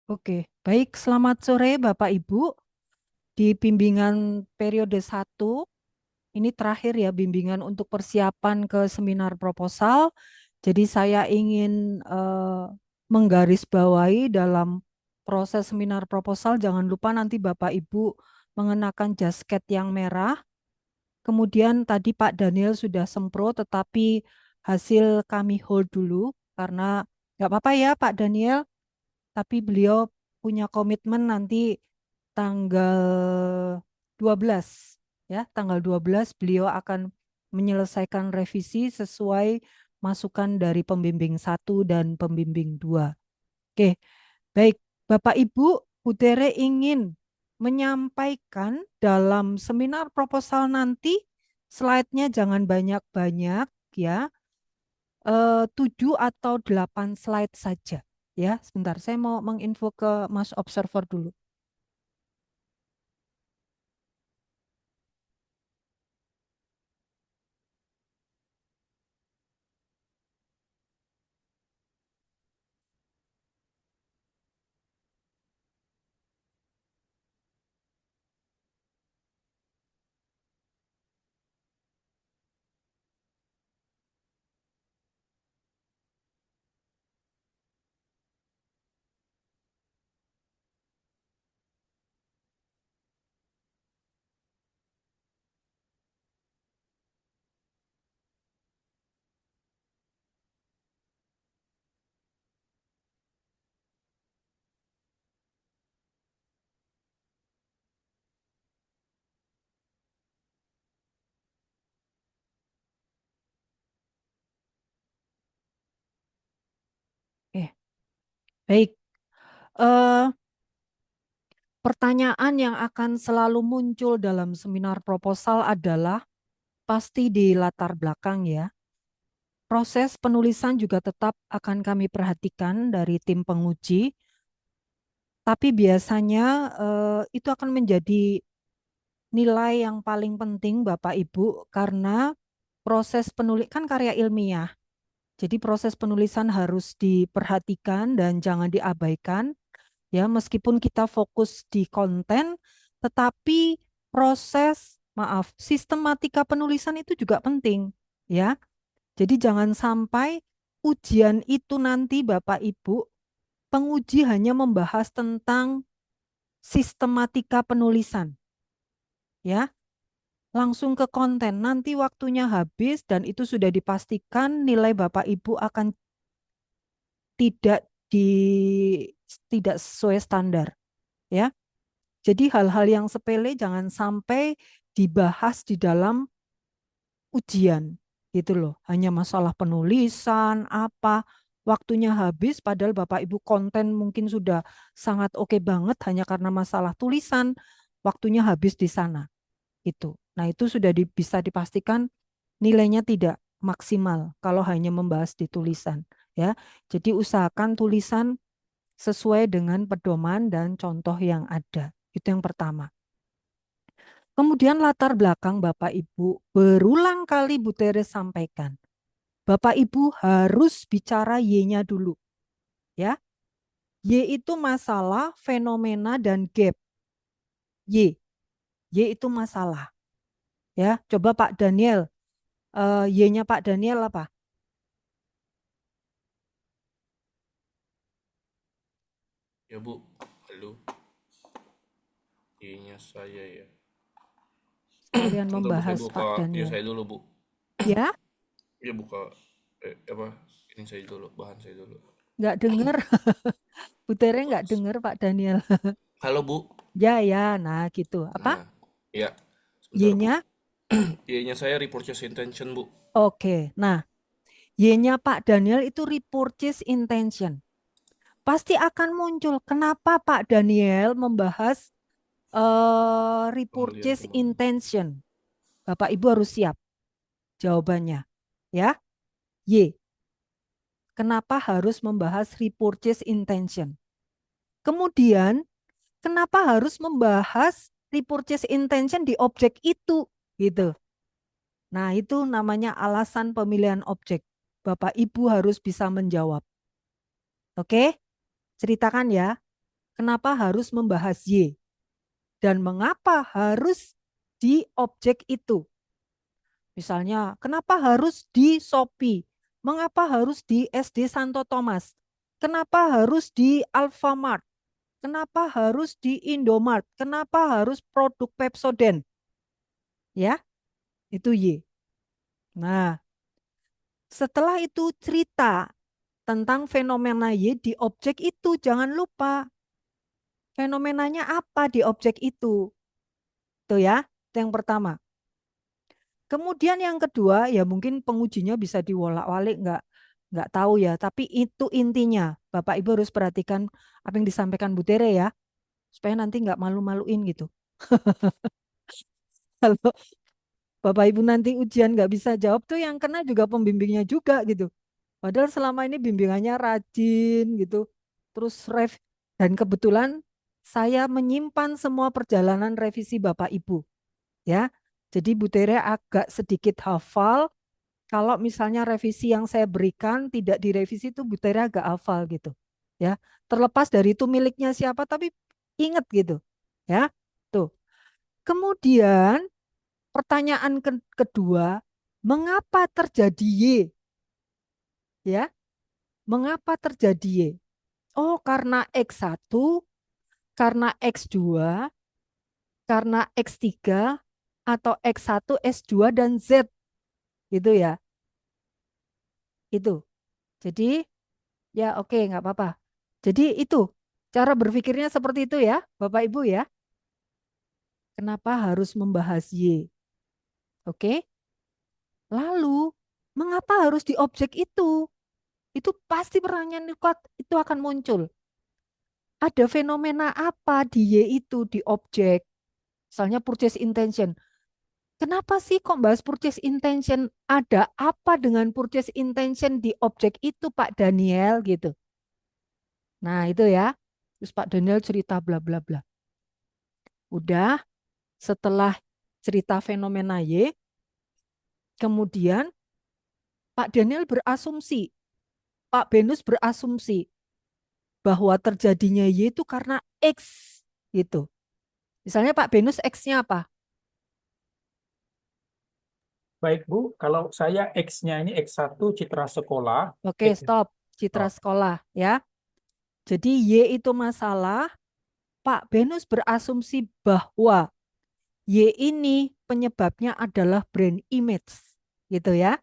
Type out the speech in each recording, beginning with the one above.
Oke, baik. Selamat sore Bapak Ibu. Di bimbingan periode 1, ini terakhir ya bimbingan untuk persiapan ke seminar proposal. Jadi saya ingin menggarisbawahi dalam proses seminar proposal, jangan lupa nanti Bapak Ibu mengenakan jasket yang merah. Kemudian tadi Pak Daniel sudah sempro, tetapi hasil kami hold dulu karena nggak apa-apa ya Pak Daniel, tapi beliau punya komitmen nanti tanggal 12 ya, tanggal 12 beliau akan menyelesaikan revisi sesuai masukan dari pembimbing 1 dan pembimbing 2. Oke, baik Bapak Ibu, Bu Tere ingin menyampaikan dalam seminar proposal nanti, slide-nya jangan banyak-banyak ya, 7 atau 8 slide saja. Ya, sebentar, saya mau menginfo ke Mas Observer dulu. Baik. Eh, Pertanyaan yang akan selalu muncul dalam seminar proposal adalah pasti di latar belakang ya. Proses penulisan juga tetap akan kami perhatikan dari tim penguji, tapi biasanya itu akan menjadi nilai yang paling penting Bapak Ibu karena proses penulis kan karya ilmiah. Jadi proses penulisan harus diperhatikan dan jangan diabaikan. Ya, meskipun kita fokus di konten, tetapi sistematika penulisan itu juga penting, ya. Jadi jangan sampai ujian itu nanti Bapak Ibu, penguji hanya membahas tentang sistematika penulisan, ya. Langsung ke konten, nanti waktunya habis dan itu sudah dipastikan nilai Bapak Ibu akan tidak di tidak sesuai standar, ya. Jadi hal-hal yang sepele jangan sampai dibahas di dalam ujian gitu loh. Hanya masalah penulisan apa, waktunya habis padahal Bapak Ibu konten mungkin sudah sangat oke banget hanya karena masalah tulisan, waktunya habis di sana itu. Nah, itu sudah bisa dipastikan nilainya tidak maksimal kalau hanya membahas di tulisan ya. Jadi usahakan tulisan sesuai dengan pedoman dan contoh yang ada. Itu yang pertama. Kemudian latar belakang Bapak Ibu, berulang kali Bu Teres sampaikan. Bapak Ibu harus bicara Y-nya dulu. Ya, Y itu masalah, fenomena, dan gap. Y. Y itu masalah. Ya, coba Pak Daniel. Y-nya Pak Daniel apa? Ya Bu, halo. Iya saya ya. Sekalian Bentar Bu, saya membahas buka Pak ya Daniel. saya dulu Bu. Ya, Ya buka apa? Ini saya dulu, bahan saya dulu. nggak dengar. Bu Tere nggak dengar Pak Daniel. Halo Bu. Ya, ya. Nah, gitu. Apa? Nah, ya sebentar Bu. Y-nya? Iya saya repurchase intention Bu. Oke. Nah, Y-nya Pak Daniel itu repurchase intention. Pasti akan muncul. Kenapa Pak Daniel membahas Pembelian repurchase rumah. intention? Bapak Ibu harus siap jawabannya. Ya, Y. Kenapa harus membahas repurchase intention? Kemudian, kenapa harus membahas repurchase intention di objek itu? Gitu. Nah, itu namanya alasan pemilihan objek. Bapak Ibu harus bisa menjawab. Oke? Ceritakan ya. kenapa harus membahas Y? Dan mengapa harus di objek itu? Misalnya, kenapa harus di Shopee? Mengapa harus di SD Santo Thomas? Kenapa harus di Alfamart? Kenapa harus di Indomart? Kenapa harus produk Pepsodent? Ya, itu Y. Nah, setelah itu cerita tentang fenomena Y di objek itu. Jangan lupa fenomenanya apa di objek itu. Tuh ya, itu yang pertama. Kemudian yang kedua, ya mungkin pengujinya bisa diwolak-walik, nggak tahu ya. Tapi itu intinya. Bapak Ibu harus perhatikan apa yang disampaikan Bu Tere ya, supaya nanti nggak malu-maluin gitu. Kalau Bapak Ibu nanti ujian nggak bisa jawab tuh yang kena juga pembimbingnya juga gitu. Padahal selama ini bimbingannya rajin gitu. Terus dan kebetulan saya menyimpan semua perjalanan revisi Bapak Ibu ya. Jadi Bu Tere agak sedikit hafal kalau misalnya revisi yang saya berikan tidak direvisi itu Bu Tere agak hafal gitu. Ya. Terlepas dari itu miliknya siapa tapi ingat gitu. Ya. Tuh. Kemudian pertanyaan kedua, mengapa terjadi Y? Ya, mengapa terjadi Y? Oh, karena X1, karena X2, karena X3, atau X1, S2, dan Z. Gitu ya. Itu. Jadi, ya oke, nggak apa-apa. Jadi itu, cara berpikirnya seperti itu ya, Bapak Ibu ya. Kenapa harus membahas Y? Oke. Lalu, mengapa harus di objek itu? Itu pasti pertanyaan itu akan muncul. Ada fenomena apa di Y itu, di objek? Misalnya purchase intention. Kenapa sih kok bahas purchase intention? Ada apa dengan purchase intention di objek itu Pak Daniel gitu. Nah itu ya. Terus Pak Daniel cerita bla bla bla. Udah setelah cerita fenomena Y, kemudian Pak Daniel berasumsi, Pak Benus berasumsi bahwa terjadinya Y itu karena X gitu. Misalnya Pak Benus X-nya apa? Baik, Bu. Kalau saya X-nya ini X1 Citra Sekolah. Oke, X, stop. Citra oh, sekolah ya. Jadi Y itu masalah, Pak Benus berasumsi bahwa Y ini penyebabnya adalah brand image, gitu ya.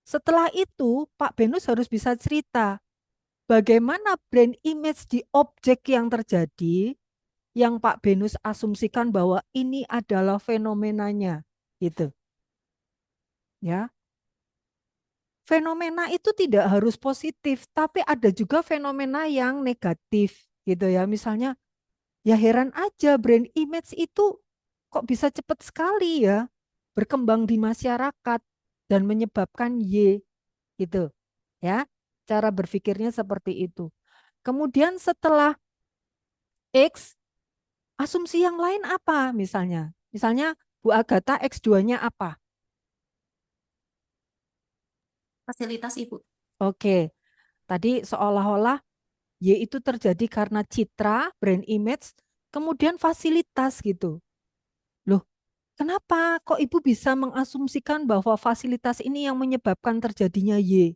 Setelah itu, Pak Benus harus bisa cerita bagaimana brand image di objek yang terjadi yang Pak Benus asumsikan bahwa ini adalah fenomenanya, gitu. Ya. Fenomena itu tidak harus positif, tapi ada juga fenomena yang negatif, gitu ya. Misalnya, ya heran aja brand image itu kok bisa cepat sekali ya berkembang di masyarakat dan menyebabkan Y gitu ya. Cara berpikirnya seperti itu. Kemudian setelah X, asumsi yang lain apa misalnya? Misalnya Bu Agatha X2-nya apa? Fasilitas Ibu. Oke, tadi seolah-olah Y itu terjadi karena citra, brand image, kemudian fasilitas gitu. Loh, kenapa kok Ibu bisa mengasumsikan bahwa fasilitas ini yang menyebabkan terjadinya Y?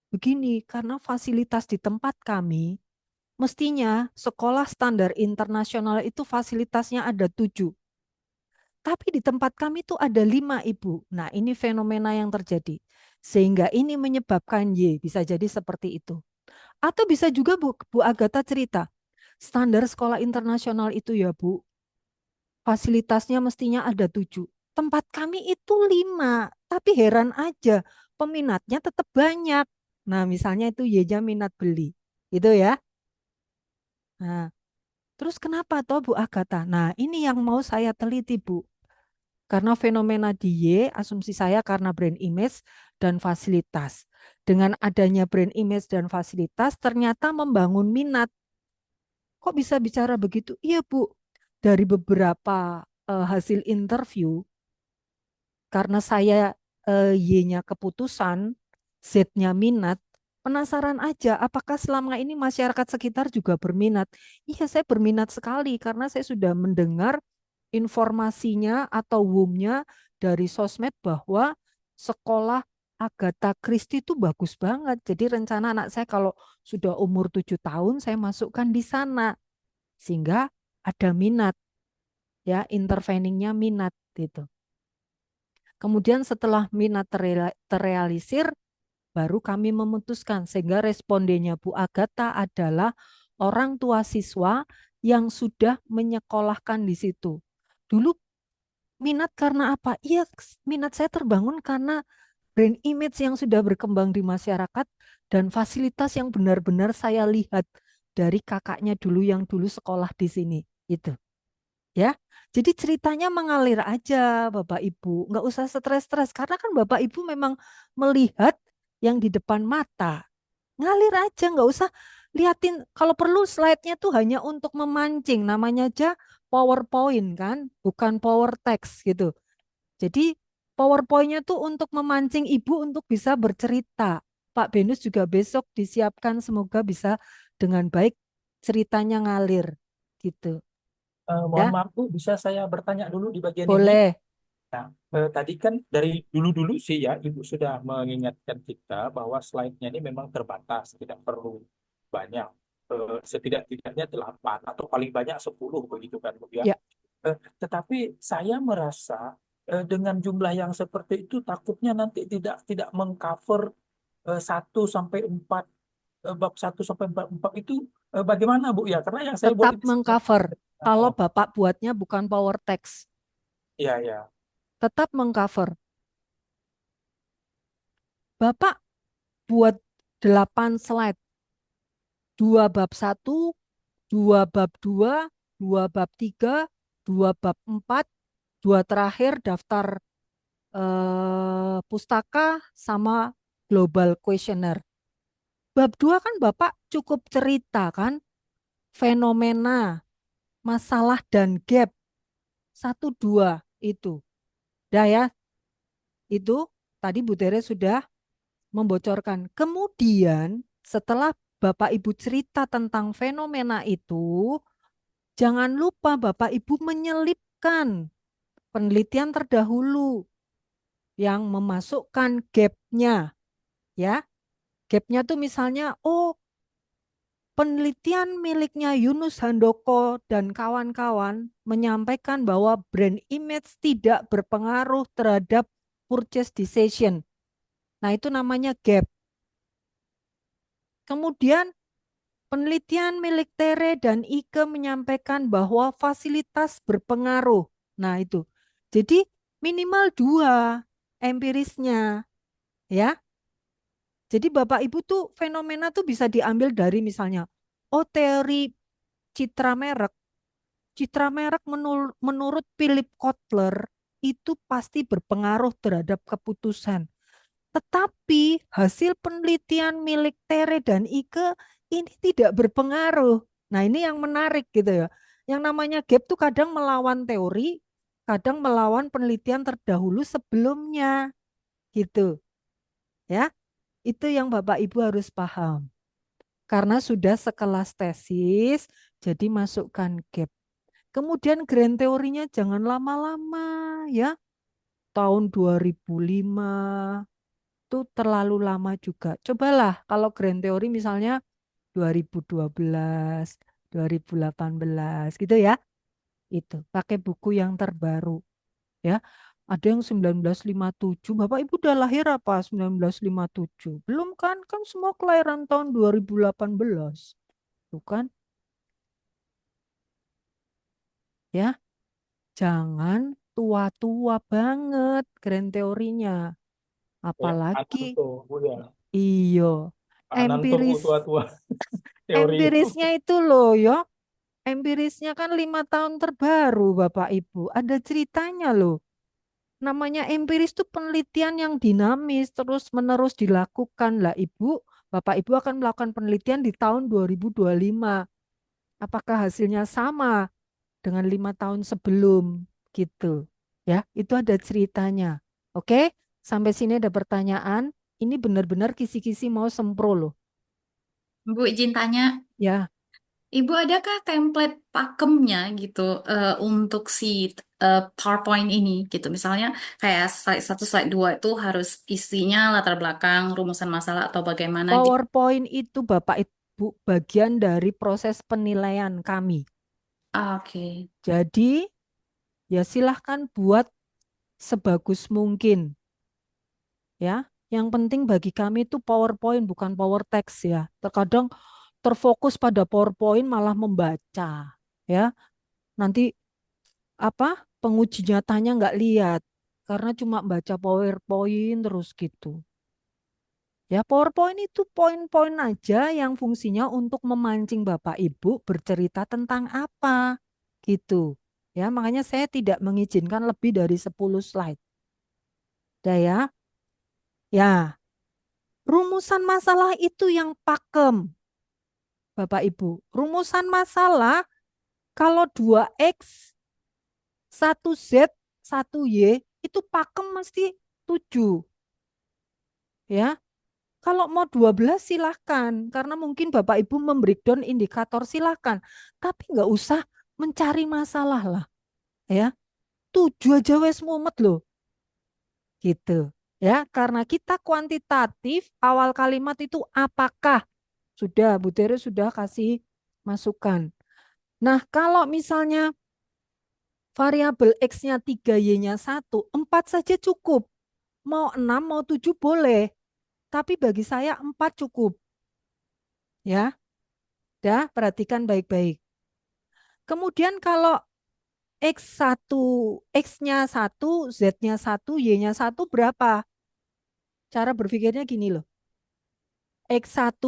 Begini, karena fasilitas di tempat kami, mestinya sekolah standar internasional itu fasilitasnya ada 7. Tapi di tempat kami itu ada 5, Ibu. Nah, ini fenomena yang terjadi. Sehingga ini menyebabkan Y, bisa jadi seperti itu. Atau bisa juga Bu Agatha cerita, standar sekolah internasional itu ya Bu, fasilitasnya mestinya ada 7. Tempat kami itu 5, tapi heran aja peminatnya tetap banyak. Nah, misalnya itu Y-nya minat beli. Itu ya. Nah, terus kenapa toh Bu Agatha? Nah, ini yang mau saya teliti Bu. Karena fenomena di Y, asumsi saya karena brand image dan fasilitas. Dengan adanya brand image dan fasilitas, ternyata membangun minat. Kok bisa bicara begitu? Iya Bu, dari beberapa hasil interview, karena saya Y-nya keputusan, Z-nya minat, Penasaran aja, apakah selama ini masyarakat sekitar juga berminat? Iya, saya berminat sekali karena saya sudah mendengar informasinya atau umumnya dari sosmed bahwa sekolah Agatha Christie itu bagus banget. Jadi rencana anak saya kalau sudah umur 7 tahun saya masukkan di sana. Sehingga ada minat, ya, interveningnya minat gitu. Kemudian setelah minat terrealisir, baru kami memutuskan, sehingga respondennya Bu Agatha adalah orang tua siswa yang sudah menyekolahkan di situ. Dulu minat karena apa? Iya, minat saya terbangun karena brand image yang sudah berkembang di masyarakat dan fasilitas yang benar-benar saya lihat dari kakaknya dulu yang dulu sekolah di sini. Itu. Ya, jadi ceritanya mengalir aja Bapak Ibu, nggak usah stres-stres karena kan Bapak Ibu memang melihat yang di depan mata, ngalir aja, nggak usah liatin. Kalau perlu slide-nya tuh hanya untuk memancing, namanya aja PowerPoint kan, bukan power text gitu. Jadi PowerPoint-nya tuh untuk memancing Ibu untuk bisa bercerita. Pak Benus juga besok disiapkan, semoga bisa dengan baik ceritanya ngalir gitu. Mohon Ya, maaf Bu, bisa saya bertanya dulu di bagian ini? boleh. Nah, tadi kan dari dulu-dulu sih ya, Ibu sudah mengingatkan kita bahwa slide-nya ini memang terbatas, tidak perlu banyak. Setidak-tidaknya 8 atau paling banyak 10 begitu kan Bu ya. Ya, Tetapi saya merasa dengan jumlah yang seperti itu takutnya nanti tidak mengcover 1 sampai 4 bab 1 sampai 4 itu bagaimana Bu ya? Karena yang saya buat tetap ini mengcover. Kalau oh, Bapak buatnya bukan power text, iya ya. tetap mengcover. Bapak buat 8 slide, 2 bab 1, 2 bab 2, 2 bab 3, 2 bab 4, 2 terakhir daftar pustaka sama global questionnaire. Bab 2 kan Bapak cukup cerita kan, fenomena, masalah dan gap. 1, 2 itu. Dah ya, itu tadi Bu Tere sudah membocorkan. Kemudian setelah Bapak Ibu cerita tentang fenomena itu, jangan lupa Bapak Ibu menyelipkan penelitian terdahulu yang memasukkan gap-nya, ya. Gap-nya tuh misalnya, oh, penelitian miliknya Yunus Handoko dan kawan-kawan menyampaikan bahwa brand image tidak berpengaruh terhadap purchase decision. Nah, itu namanya gap. Kemudian penelitian milik Tere dan Ike menyampaikan bahwa fasilitas berpengaruh. Nah, itu. Jadi minimal 2 empirisnya, ya. Jadi Bapak Ibu tuh fenomena tuh bisa diambil dari misalnya, oh, teori citra merek. Citra merek menurut Philip Kotler itu pasti berpengaruh terhadap keputusan. Tetapi hasil penelitian milik Tere dan Ike ini tidak berpengaruh. Nah, ini yang menarik gitu ya. Yang namanya gap tuh kadang melawan teori, kadang melawan penelitian terdahulu sebelumnya gitu. Ya, itu yang Bapak Ibu harus paham. Karena sudah sekelas tesis, jadi masukkan gap. Kemudian grand teorinya jangan lama-lama ya. Tahun 2005 itu terlalu lama juga. Cobalah kalau grand teori misalnya 2012, 2018 gitu ya. Itu pakai buku yang terbaru ya. Ada yang 1957. Bapak Ibu udah lahir apa 1957? Belum kan? Kan semua kelahiran tahun 2018. Tuh kan? Ya, jangan tua-tua banget grand teorinya. Ya, Apalagi Ananto, Bu ya. iyo Ananto, Bu, empiris tua-tua teori itu. empirisnya itu loh yo. Empirisnya kan 5 tahun terbaru Bapak Ibu. Ada ceritanya loh. Namanya empiris itu penelitian yang dinamis terus menerus dilakukan lah Ibu. Bapak Ibu akan melakukan penelitian di tahun 2025. Apakah hasilnya sama dengan 5 tahun sebelum gitu? Ya, itu ada ceritanya. Oke, sampai sini ada pertanyaan. Ini benar-benar kisi-kisi mau sempro loh. Bu, izin tanya, Ya, Ibu adakah template pakemnya gitu untuk si PowerPoint ini gitu? Misalnya kayak slide 1, slide 2 itu harus isinya latar belakang, rumusan masalah atau bagaimana gitu. PowerPoint itu Bapak Ibu bagian dari proses penilaian kami. Oke. Jadi, ya silahkan buat sebagus mungkin. Ya, yang penting bagi kami itu PowerPoint bukan power text ya. Terkadang terfokus pada PowerPoint malah membaca. Ya, nanti apa penguji nyatanya nggak lihat karena cuma baca PowerPoint terus gitu. Ya, PowerPoint itu poin-poin aja yang fungsinya untuk memancing Bapak Ibu bercerita tentang apa gitu. Ya, makanya saya tidak mengizinkan lebih dari 10 slide. Udah ya. Ya, rumusan masalah itu yang pakem, Bapak Ibu. Rumusan masalah kalau 2X, 1Z, 1Y itu pakem mesti 7. Ya, kalau mau 12 silahkan, karena mungkin Bapak Ibu membreakdown indikator silahkan. Tapi nggak usah mencari masalah lah. Ya, 7 aja wes mumet loh. Gitu. Ya, karena kita kuantitatif, awal kalimat itu apakah. Sudah, Bu Tere sudah kasih masukan. Nah, kalau misalnya variabel X-nya 3, Y-nya 1, 4 saja cukup. Mau 6, mau 7 boleh. Tapi bagi saya 4 cukup. Ya, dah perhatikan baik-baik. Kemudian kalau X1, X-nya 1, Z-nya 1, Y-nya 1 berapa? Cara berpikirnya gini loh. X1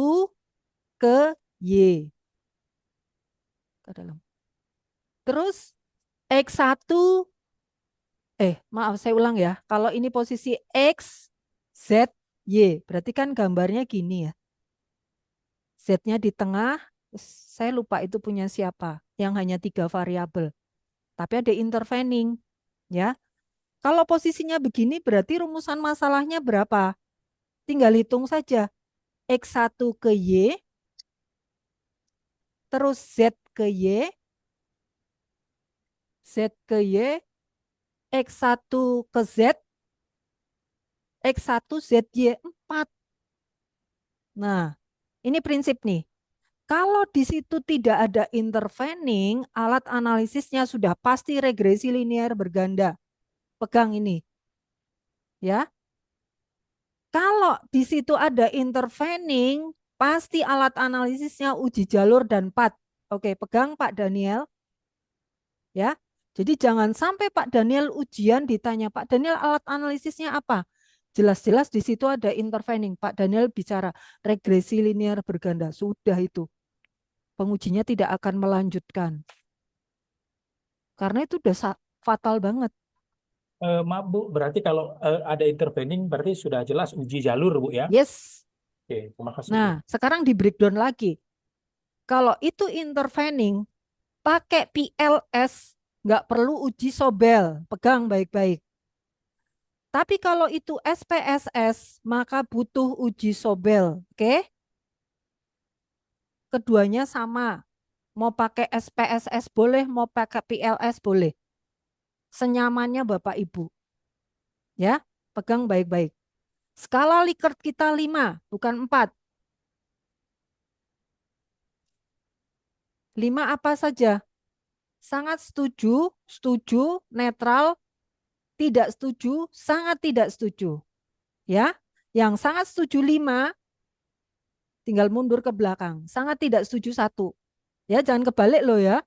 ke Y. Ke dalam. Terus X1, maaf saya ulang ya. Kalau ini posisi X, Z, Y. Berarti kan gambarnya gini ya. Z-nya di tengah, saya lupa itu punya siapa. Yang hanya 3 variabel. Tapi ada intervening. Ya, kalau posisinya begini berarti rumusan masalahnya berapa? Tinggal hitung saja. X1 ke Y, terus Z ke Y, Z ke Y, X1 ke Z, X1 ZY 4. Nah, ini prinsip nih. Kalau di situ tidak ada intervening, alat analisisnya sudah pasti regresi linear berganda. Pegang ini. Ya. Kalau di situ ada intervening, pasti alat analisisnya uji jalur dan PAT. Oke, pegang Pak Daniel. Ya. Jadi jangan sampai Pak Daniel ujian ditanya, Pak Daniel alat analisisnya apa? Jelas-jelas di situ ada intervening. Pak Daniel bicara regresi linear berganda. Sudah itu. Pengujinya tidak akan melanjutkan. Karena itu udah fatal banget. Maaf Bu, berarti kalau ada intervening berarti sudah jelas uji jalur Bu ya. Yes. Oke, terima kasih Bu. Nah, sekarang di breakdown lagi. Kalau itu intervening, pakai PLS, nggak perlu uji Sobel. Pegang baik-baik. Tapi kalau itu SPSS, maka butuh uji Sobel. Oke? Keduanya sama. Mau pakai SPSS boleh, mau pakai PLS boleh. Senyamannya Bapak Ibu. Ya, pegang baik-baik. Skala Likert kita 5, bukan 4. 5 apa saja? Sangat setuju, setuju, netral, tidak setuju, sangat tidak setuju. Ya, yang sangat setuju 5, tinggal mundur ke belakang. Sangat tidak setuju 1. Ya, jangan kebalik loh ya.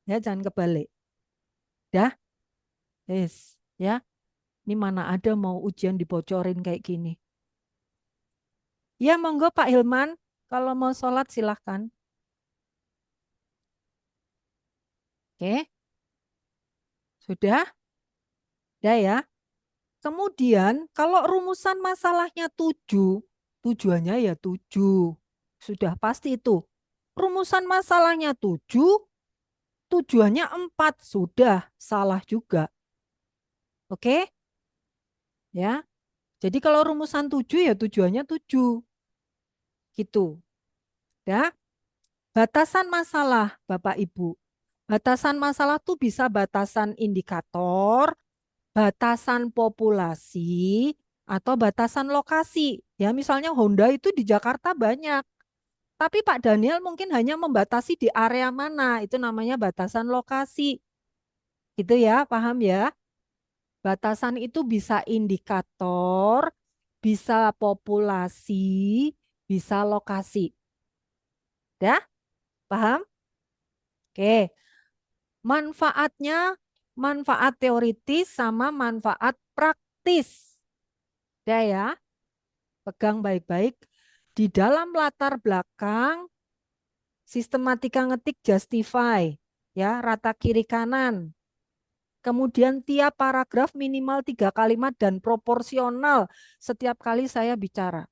Ya, jangan kebalik. Dah, yes, ya. Ini mana ada mau ujian dibocorin kayak gini. Ya, monggo Pak Hilman, kalau mau sholat silahkan. Oke, sudah? Sudah ya. Kemudian kalau rumusan masalahnya 7, tujuannya ya 7. Sudah pasti itu. Rumusan masalahnya 7, tujuannya 4. Sudah salah juga. Oke? Ya. Jadi kalau rumusan 7 ya tujuannya 7 gitu. Ya, batasan masalah Bapak Ibu. Batasan masalah tuh bisa batasan indikator, batasan populasi, atau batasan lokasi. Ya, misalnya Honda itu di Jakarta banyak, tapi Pak Daniel mungkin hanya membatasi di area mana, itu namanya batasan lokasi. Gitu ya, paham ya? Batasan itu bisa indikator, bisa populasi, bisa lokasi. Ya, paham? Oke. Manfaatnya, manfaat teoritis sama manfaat praktis. Ya ya, pegang baik-baik. Di dalam latar belakang sistematika ngetik justify, ya, rata kiri kanan. Kemudian tiap paragraf minimal 3 kalimat dan proporsional setiap kali saya bicara.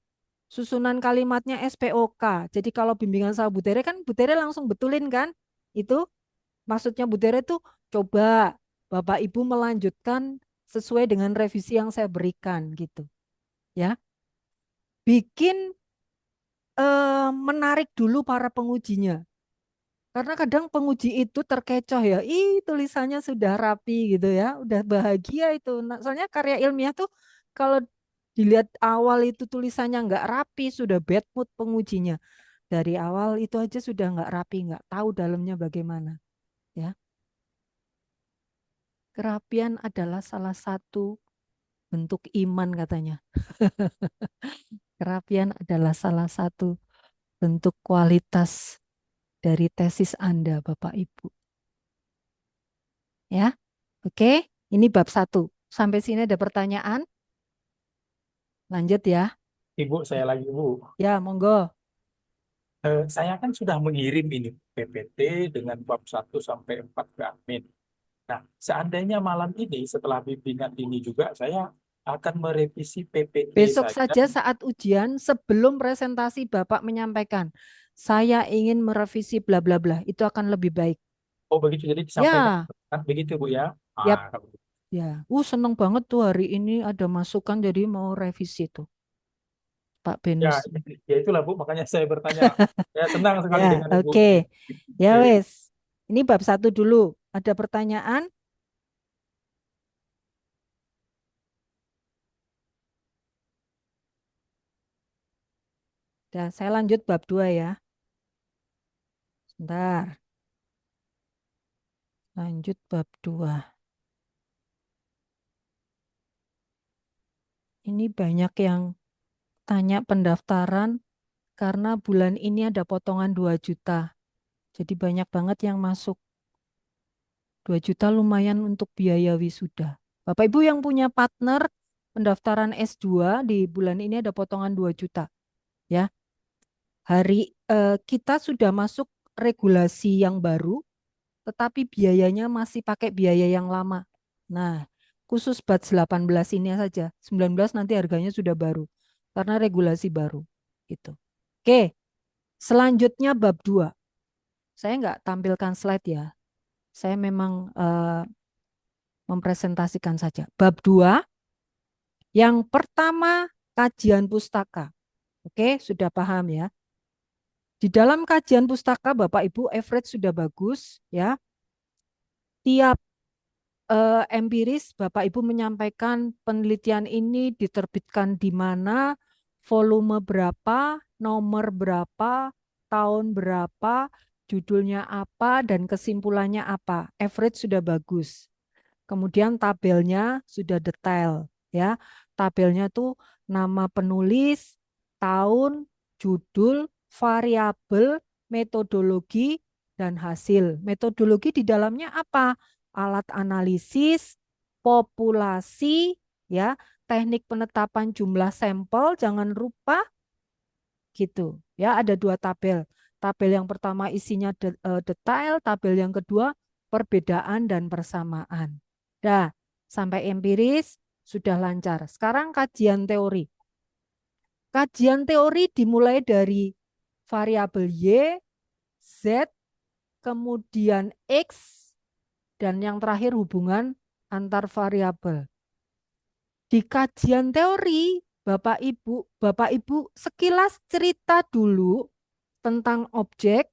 Susunan kalimatnya SPOK. Jadi kalau bimbingan sama Bu Tere kan Bu Tere langsung betulin kan? Itu maksudnya Bu Tere tuh coba Bapak Ibu melanjutkan sesuai dengan revisi yang saya berikan gitu. Ya. Bikin menarik dulu para pengujinya. Karena kadang penguji itu terkecoh ya, tulisannya sudah rapi gitu ya, udah bahagia itu. Nah, soalnya karya ilmiah tuh kalau dilihat awal itu tulisannya nggak rapi, sudah bad mood pengujinya. Dari awal itu aja sudah nggak rapi, nggak tahu dalamnya bagaimana. Ya, kerapian adalah salah satu bentuk iman katanya. Kerapian adalah salah satu bentuk kualitas dari tesis Anda, Bapak Ibu. Ya, oke. Ini bab 1. Sampai sini ada pertanyaan? Lanjut ya. Ibu, saya lagi, Bu. Ya, monggo. Saya kan sudah mengirim ini PPT dengan bab 1 sampai 4 ke admin. Nah, seandainya malam ini setelah bimbingan ini juga saya akan merevisi PPT Besok saja. saja saat ujian, sebelum presentasi Bapak menyampaikan, saya ingin merevisi bla bla bla. Itu akan lebih baik. Oh, begitu, jadi disampaikan Ya, kan begitu, Bu ya. yap, Kalau begitu. ya. Seneng banget tuh hari ini ada masukan jadi mau revisi tuh, Pak Ya, Benus. ya itulah, Bu, makanya saya bertanya. Saya senang sekali Ya, dengan Ibu oke. ini. Ya Oke. wes. Ini bab 1 dulu. Ada pertanyaan? Dah, saya lanjut bab 2 ya. Sebentar. Lanjut bab 2. Ini banyak yang tanya pendaftaran karena bulan ini ada potongan 2 juta. Jadi banyak banget yang masuk. 2 juta lumayan untuk biaya wisuda. Bapak Ibu yang punya partner pendaftaran S2 di bulan ini ada potongan 2 juta. Ya, kita sudah masuk regulasi yang baru, tetapi biayanya masih pakai biaya yang lama. Nah, khusus batch 18 ini saja. 19 nanti harganya sudah baru karena regulasi baru. Gitu. Oke, selanjutnya bab 2. Saya nggak tampilkan slide ya. Saya memang mempresentasikan saja. Bab 2, yang pertama kajian pustaka. Oke, sudah paham ya. Di dalam kajian pustaka Bapak Ibu average sudah bagus ya. Tiap empiris Bapak Ibu menyampaikan penelitian ini diterbitkan di mana, volume berapa, nomor berapa, tahun berapa, judulnya apa, dan kesimpulannya apa. Average sudah bagus. Kemudian tabelnya sudah detail ya. Tabelnya tuh nama penulis, tahun, judul, variabel, metodologi, dan hasil. Metodologi di dalamnya apa? Alat analisis, populasi, ya, teknik penetapan jumlah sampel, jangan lupa gitu. Ya, ada 2 tabel. Tabel yang pertama isinya detail, tabel yang kedua perbedaan dan persamaan. Dah, sampai empiris sudah lancar. Sekarang kajian teori. Kajian teori dimulai dari variabel Y, Z, kemudian X, dan yang terakhir hubungan antar variabel. di kajian teori, Bapak Ibu sekilas cerita dulu tentang objek,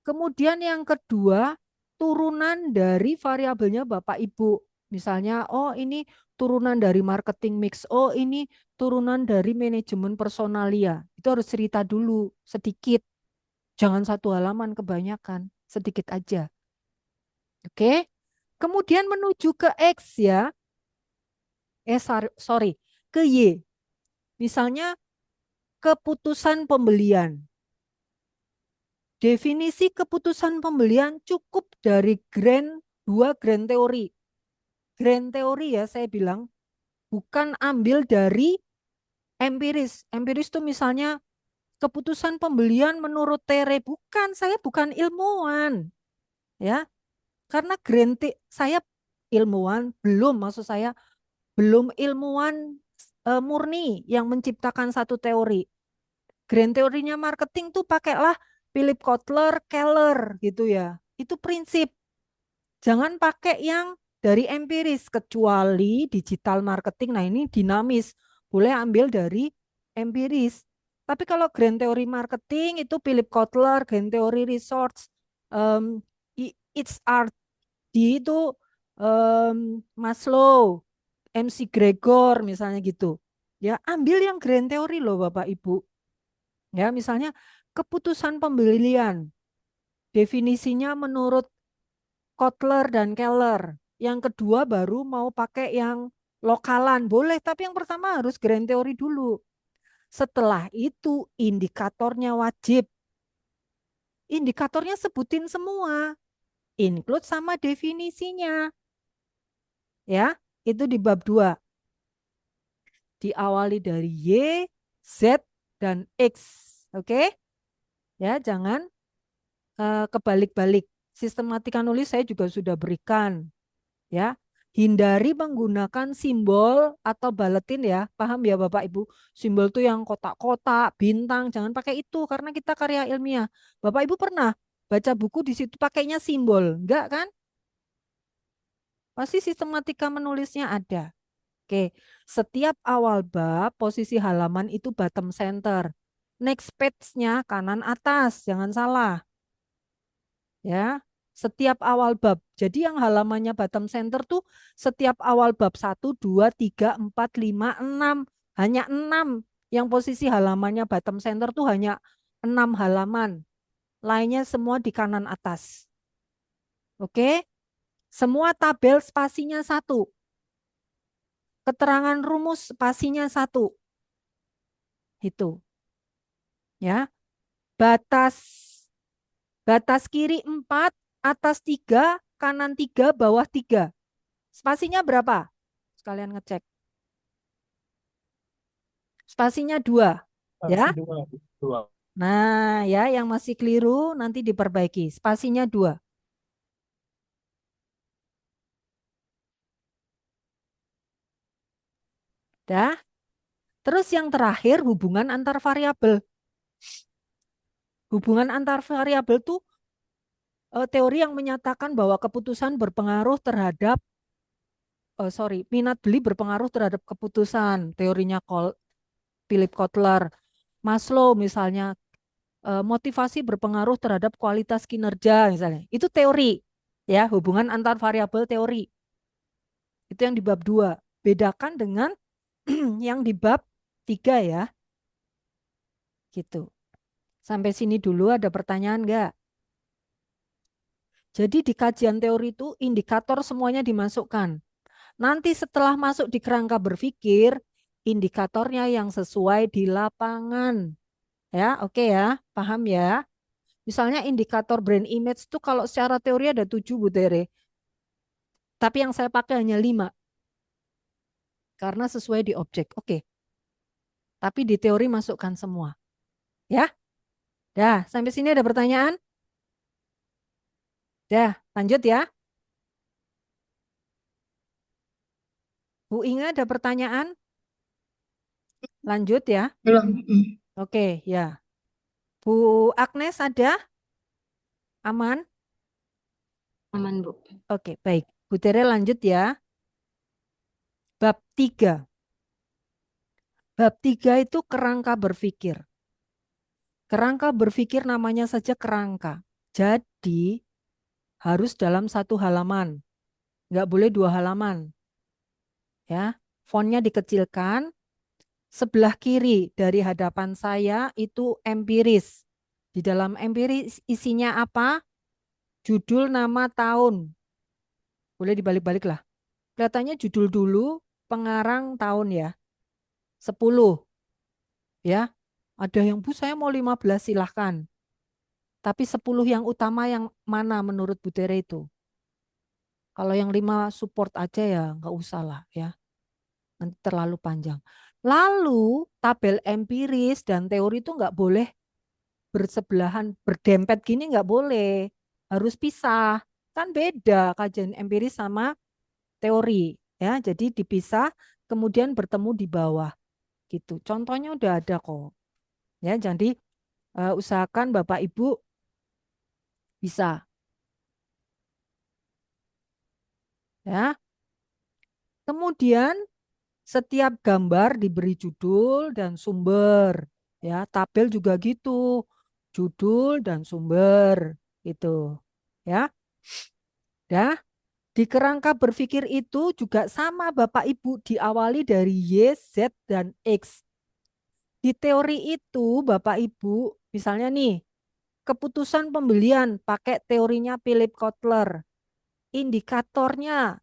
kemudian yang kedua turunan dari variabelnya Bapak Ibu. Misalnya, oh ini turunan dari marketing mix, oh ini turunan dari manajemen personalia. Itu harus cerita dulu sedikit. Jangan satu halaman kebanyakan, sedikit aja. Oke. Kemudian menuju ke X ya. Sorry, ke Y. Misalnya keputusan pembelian. Definisi keputusan pembelian cukup dari dua grand teori. Grand teori ya saya bilang, bukan ambil dari empiris. Empiris itu misalnya keputusan pembelian menurut Tere. Bukan, saya bukan ilmuwan. Ya, karena saya ilmuwan, maksud saya belum ilmuwan murni yang menciptakan satu teori. Grand teorinya marketing tuh pakailah Philip Kotler, Keller gitu ya. Itu prinsip. Jangan pakai yang dari empiris kecuali digital marketing. Nah, ini dinamis. Boleh ambil dari empiris. Tapi kalau grand teori marketing itu Philip Kotler, grand teori research, it's art itu Maslow, MC Gregor misalnya gitu. Ya, ambil yang grand teori loh Bapak Ibu. Ya, misalnya keputusan pembelian. Definisinya menurut Kotler dan Keller. Yang kedua baru mau pakai yang lokalan. Boleh, tapi yang pertama harus grand teori dulu. Setelah itu indikatornya wajib. Indikatornya sebutin semua. Include sama definisinya. Ya, itu di bab 2. Diawali dari Y, Z, dan X. Oke? Ya, jangan kebalik-balik. Sistematika nulis saya juga sudah berikan. Ya, hindari menggunakan simbol atau baletin ya. Paham ya Bapak Ibu? Simbol itu yang kotak-kotak, bintang, jangan pakai itu karena kita karya ilmiah. Bapak Ibu pernah baca buku di situ pakainya simbol? Enggak kan? Pasti sistematika menulisnya ada. Oke, setiap awal bab posisi halaman itu bottom center. Next page-nya kanan atas, jangan salah. Ya, setiap awal bab. Jadi yang halamannya bottom center tuh setiap awal bab 1, 2, 3, 4, 5, 6. Hanya 6. Yang posisi halamannya bottom center tuh hanya 6 halaman. Lainnya semua di kanan atas. Oke, semua tabel spasinya 1. Keterangan rumus spasinya 1. Itu. Ya, batas kiri 4, atas 3, kanan 3, bawah 3. Spasinya berapa? Sekalian ngecek. Spasinya 2. Ya. Dua. Nah, ya yang masih keliru nanti diperbaiki. Spasinya 2. Dah. Terus yang terakhir hubungan antar variabel. Hubungan antar variabel tuh teori yang menyatakan bahwa keputusan berpengaruh terhadap minat beli berpengaruh terhadap keputusan. Teorinya Philip Kotler. Maslow misalnya motivasi berpengaruh terhadap kualitas kinerja misalnya. Itu teori. Ya, hubungan antar variabel teori. Itu yang di bab 2. Bedakan dengan yang di bab 3 ya. Gitu. Sampai sini dulu ada pertanyaan enggak? Jadi di kajian teori itu indikator semuanya dimasukkan. Nanti setelah masuk di kerangka berpikir, indikatornya yang sesuai di lapangan. Ya, oke ya, paham ya. Misalnya indikator brain image itu kalau secara teori ada 7 Bu Tere. Tapi yang saya pakai hanya 5. Karena sesuai di objek. Oke. Tapi di teori masukkan semua. Ya. Dah, sampai sini ada pertanyaan? Dah, lanjut ya. Bu Inga ada pertanyaan? Lanjut ya. Belum. Oke, ya. Bu Agnes ada? Aman? Aman, Bu. Oke, baik. Bu Tere lanjut ya. Bab 3. Bab 3 itu kerangka berpikir. Kerangka berpikir namanya saja kerangka. Jadi harus dalam satu halaman. Nggak boleh 2 halaman. Ya, fontnya dikecilkan. Sebelah kiri dari hadapan saya itu empiris. Di dalam empiris isinya apa? Judul, nama, tahun. Boleh dibalik-balik lah. Kelihatannya judul dulu, pengarang tahun ya. 10 ya. Ada yang Bu saya mau 15 silahkan. Tapi 10 yang utama yang mana menurut Bu Tere itu? Kalau yang 5 support aja ya nggak usah lah ya. Nanti terlalu panjang. Lalu tabel empiris dan teori itu nggak boleh bersebelahan, berdempet gini nggak boleh. Harus pisah. Kan beda kajian empiris sama teori. Ya, jadi dipisah kemudian bertemu di bawah gitu. Contohnya udah ada kok. Ya, jadi usahakan Bapak Ibu bisa ya. Kemudian setiap gambar diberi judul dan sumber. Ya, tabel juga gitu. Judul dan sumber gitu. Ya. Ya, di kerangka berpikir itu juga sama Bapak Ibu diawali dari Y, Z dan X. Di teori itu Bapak Ibu, misalnya nih, keputusan pembelian pakai teorinya Philip Kotler. Indikatornya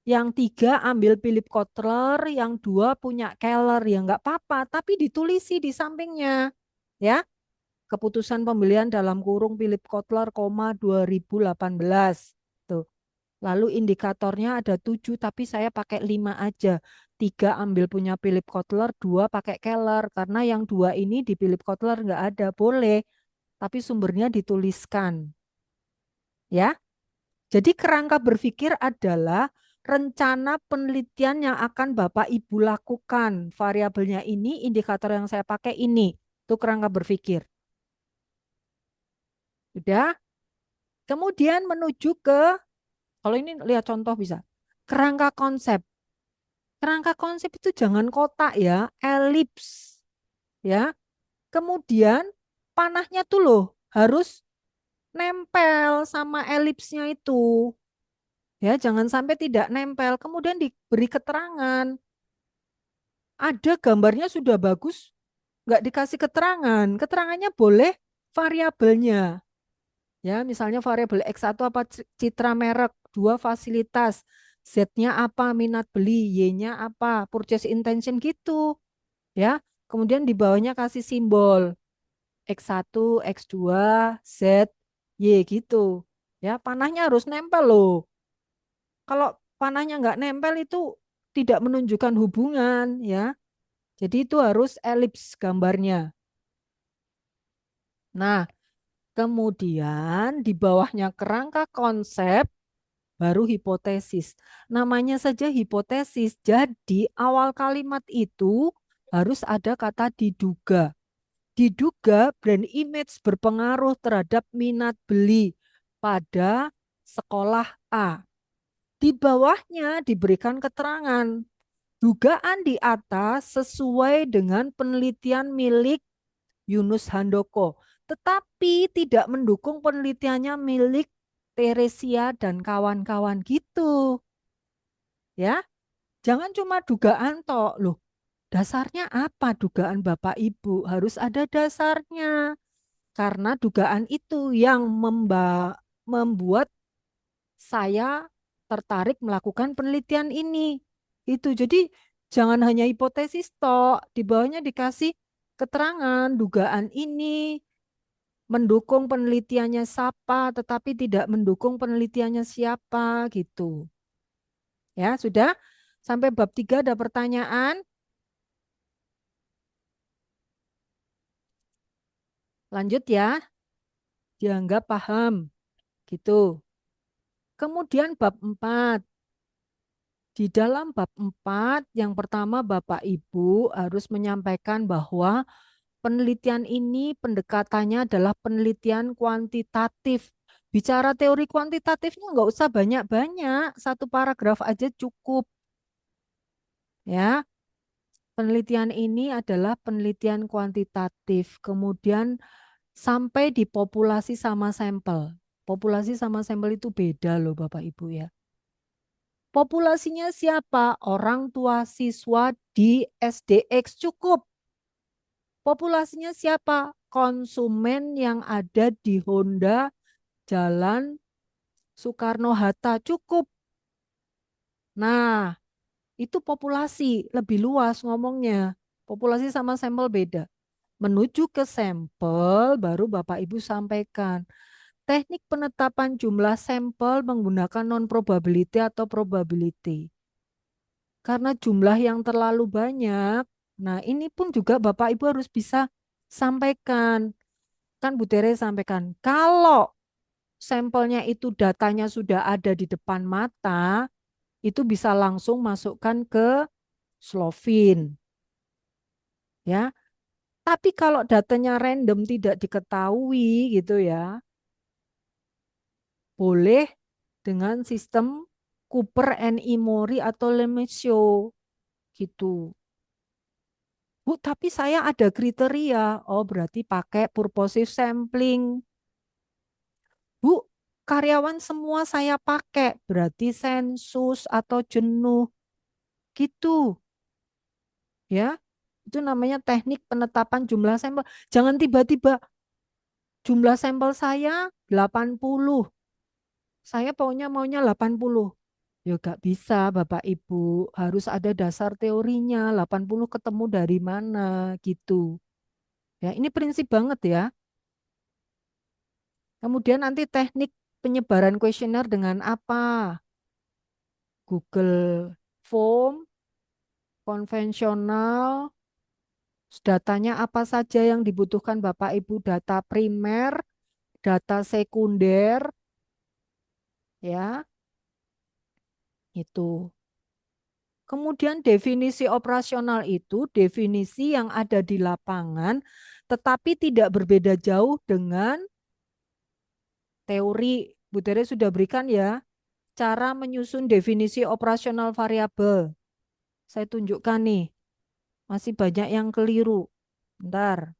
yang 3 ambil Philip Kotler, yang 2 punya Keller, ya nggak apa-apa, tapi ditulisi di sampingnya. Ya, keputusan pembelian dalam kurung Philip Kotler, 2018. Tuh. Lalu indikatornya ada 7, tapi saya pakai 5 aja. 3 ambil punya Philip Kotler, 2 pakai Keller. Karena yang 2 ini di Philip Kotler nggak ada, boleh. Tapi sumbernya dituliskan. Ya, jadi kerangka berpikir adalah rencana penelitian yang akan Bapak Ibu lakukan. Variabelnya ini, indikator yang saya pakai ini. Itu kerangka berpikir. Sudah? Kemudian menuju ke, kalau ini lihat contoh bisa. Kerangka konsep. Kerangka konsep itu jangan kotak ya, elips. Ya. Kemudian panahnya tuh loh harus nempel sama elipsnya itu. Ya, jangan sampai tidak nempel. Kemudian diberi keterangan. Ada gambarnya sudah bagus, nggak dikasih keterangan. Keterangannya boleh variabelnya. Ya, misalnya variabel X1 apa citra merek, 2 fasilitas, Z-nya apa, minat beli, Y-nya apa, purchase intention gitu. Ya, kemudian di bawahnya kasih simbol X1, X2, Z, Y gitu. Ya, panahnya harus nempel loh. Kalau panahnya nggak nempel itu tidak menunjukkan hubungan ya. Jadi itu harus elips gambarnya. Nah, kemudian di bawahnya kerangka konsep baru hipotesis. Namanya saja hipotesis. Jadi awal kalimat itu harus ada kata diduga. Diduga brand image berpengaruh terhadap minat beli pada sekolah A. Di bawahnya diberikan keterangan. Dugaan di atas sesuai dengan penelitian milik Yunus Handoko, tetapi tidak mendukung penelitiannya milik Teresia dan kawan-kawan gitu. Ya, jangan cuma dugaan toh. Loh, dasarnya apa dugaan Bapak Ibu? Harus ada dasarnya. Karena dugaan itu yang membuat saya tertarik melakukan penelitian ini. Itu. Jadi jangan hanya hipotesis toh, di bawahnya dikasih keterangan dugaan ini mendukung penelitiannya siapa, tetapi tidak mendukung penelitiannya siapa gitu. Ya, sudah? Sampai bab 3 ada pertanyaan? Lanjut ya. Dianggap paham. Gitu. Kemudian bab 4. Di dalam bab 4, yang pertama Bapak Ibu harus menyampaikan bahwa penelitian ini pendekatannya adalah penelitian kuantitatif. Bicara teori kuantitatifnya nggak usah banyak-banyak, 1 paragraf aja cukup. Ya, Penelitian ini adalah penelitian kuantitatif, kemudian sampai di populasi sama sampel. Populasi sama sampel itu beda loh Bapak Ibu ya. Populasinya siapa? Orang tua siswa di SDX cukup. Populasinya siapa? Konsumen yang ada di Honda Jalan Soekarno-Hatta cukup. Nah, itu populasi lebih luas ngomongnya. Populasi sama sampel beda. Menuju ke sampel baru Bapak Ibu sampaikan. Teknik penetapan jumlah sampel menggunakan non-probability atau probability. Karena jumlah yang terlalu banyak, nah ini pun juga Bapak Ibu harus bisa sampaikan. Kan Bu Tere sampaikan, kalau sampelnya itu datanya sudah ada di depan mata, itu bisa langsung masukkan ke Slovin. Ya, tapi kalau datanya random tidak diketahui gitu ya, boleh dengan sistem Cooper and Imori atau Lemessurier gitu. Bu, tapi saya ada kriteria. Oh, berarti pakai purposive sampling. Bu, karyawan semua saya pakai, berarti sensus atau jenuh gitu. Ya, itu namanya teknik penetapan jumlah sampel. Jangan tiba-tiba jumlah sampel saya 80. Saya maunya 80. Ya gak bisa Bapak Ibu, harus ada dasar teorinya, 80 ketemu dari mana gitu. Ya, ini prinsip banget ya. Kemudian nanti teknik penyebaran kuesioner dengan apa? Google Form, konvensional, datanya apa saja yang dibutuhkan Bapak Ibu, data primer, data sekunder, ya, itu. Kemudian definisi operasional itu definisi yang ada di lapangan, tetapi tidak berbeda jauh dengan teori. Bu Tere sudah berikan ya, cara menyusun definisi operasional variabel. Saya tunjukkan nih, masih banyak yang keliru. Bentar.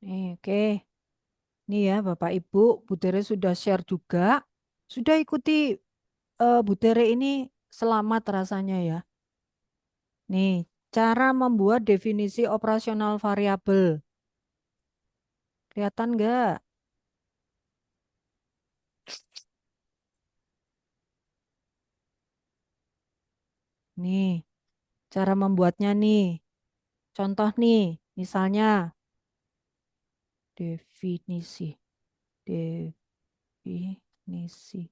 Nih, oke. Nih ya Bapak Ibu, Bu Tere sudah share juga. Sudah ikuti Bu Tere ini selamat rasanya ya. Nih, cara membuat definisi operasional variabel. Kelihatan nggak? Nih, cara membuatnya nih. Contoh nih, misalnya definisi. Definisi.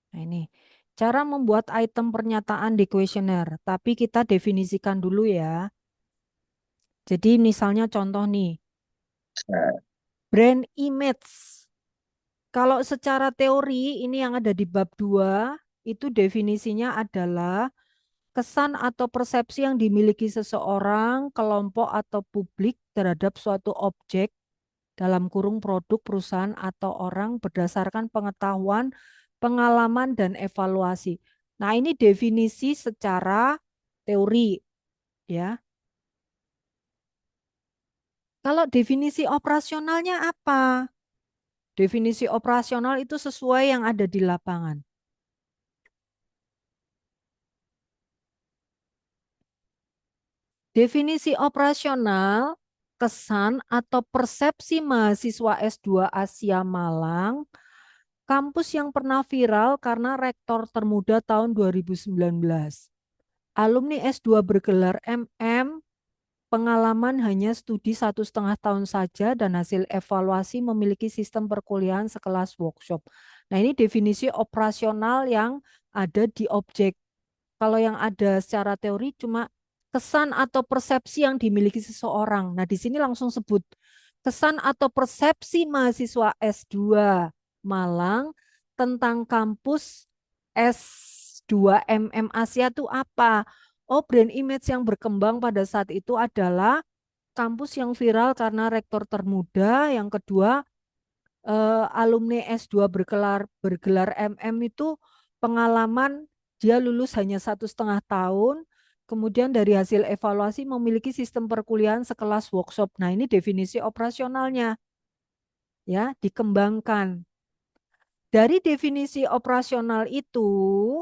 Nah ini, cara membuat item pernyataan di kuesioner. Tapi kita definisikan dulu ya. Jadi misalnya contoh nih, brand image. Kalau secara teori ini yang ada di bab 2, itu definisinya adalah kesan atau persepsi yang dimiliki seseorang, kelompok atau publik terhadap suatu objek dalam kurung produk, perusahaan atau orang berdasarkan pengetahuan, pengalaman dan evaluasi. Nah, ini definisi secara teori ya. Kalau definisi operasionalnya apa? Definisi operasional itu sesuai yang ada di lapangan. Definisi operasional, kesan atau persepsi mahasiswa S2 Asia Malang, kampus yang pernah viral karena rektor termuda tahun 2019. Alumni S2 bergelar MM, pengalaman hanya studi 1,5 tahun saja dan hasil evaluasi memiliki sistem perkuliahan sekelas workshop. Nah, ini definisi operasional yang ada di objek. Kalau yang ada secara teori cuma kesan atau persepsi yang dimiliki seseorang. Nah, di sini langsung sebut kesan atau persepsi mahasiswa S2 Malang tentang kampus S2 MM Asia itu apa? Oh, brand image yang berkembang pada saat itu adalah kampus yang viral karena rektor termuda. Yang kedua, alumni S2 bergelar MM itu pengalaman dia lulus hanya 1,5 tahun. Kemudian dari hasil evaluasi memiliki sistem perkuliahan sekelas workshop. Nah, ini definisi operasionalnya ya, dikembangkan. Dari definisi operasional itu,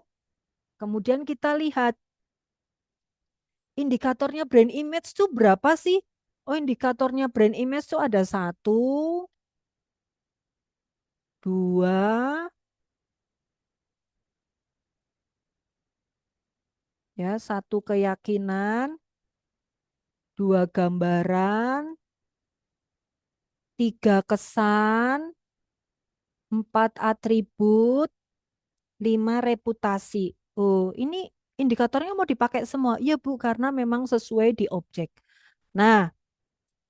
kemudian kita lihat indikatornya brand image itu berapa sih? Oh, indikatornya brand image itu ada 1, 2, ya, 1 keyakinan, 2 gambaran, 3 kesan, 4 atribut, 5 reputasi. Oh, ini indikatornya mau dipakai semua. Iya, Bu, karena memang sesuai di objek. Nah,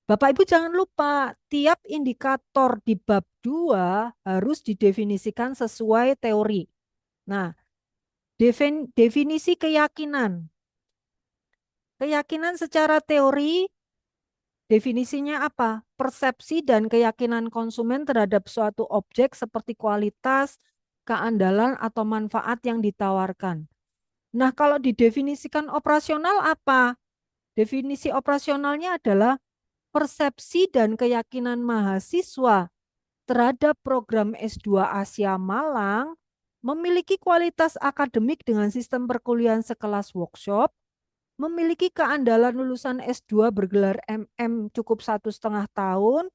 Bapak Ibu jangan lupa, tiap indikator di bab 2 harus didefinisikan sesuai teori. Nah, definisi keyakinan. Keyakinan secara teori, definisinya apa? Persepsi dan keyakinan konsumen terhadap suatu objek seperti kualitas, keandalan, atau manfaat yang ditawarkan. Nah, kalau didefinisikan operasional apa? Definisi operasionalnya adalah persepsi dan keyakinan mahasiswa terhadap program S2 Asia Malang memiliki kualitas akademik dengan sistem perkuliahan sekelas workshop, memiliki keandalan lulusan S2 bergelar MM cukup 1,5 tahun,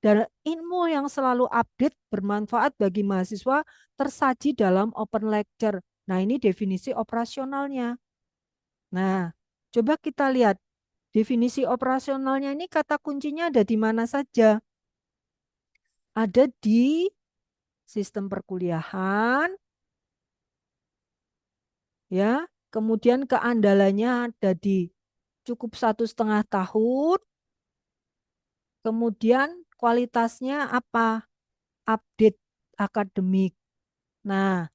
dan ilmu yang selalu update bermanfaat bagi mahasiswa tersaji dalam open lecture. Nah, ini definisi operasionalnya. Nah, coba kita lihat definisi operasionalnya ini kata kuncinya ada di mana saja. Ada di sistem perkuliahan, ya. Kemudian keandalannya ada di cukup 1,5 tahun. Kemudian kualitasnya apa? Update akademik. Nah,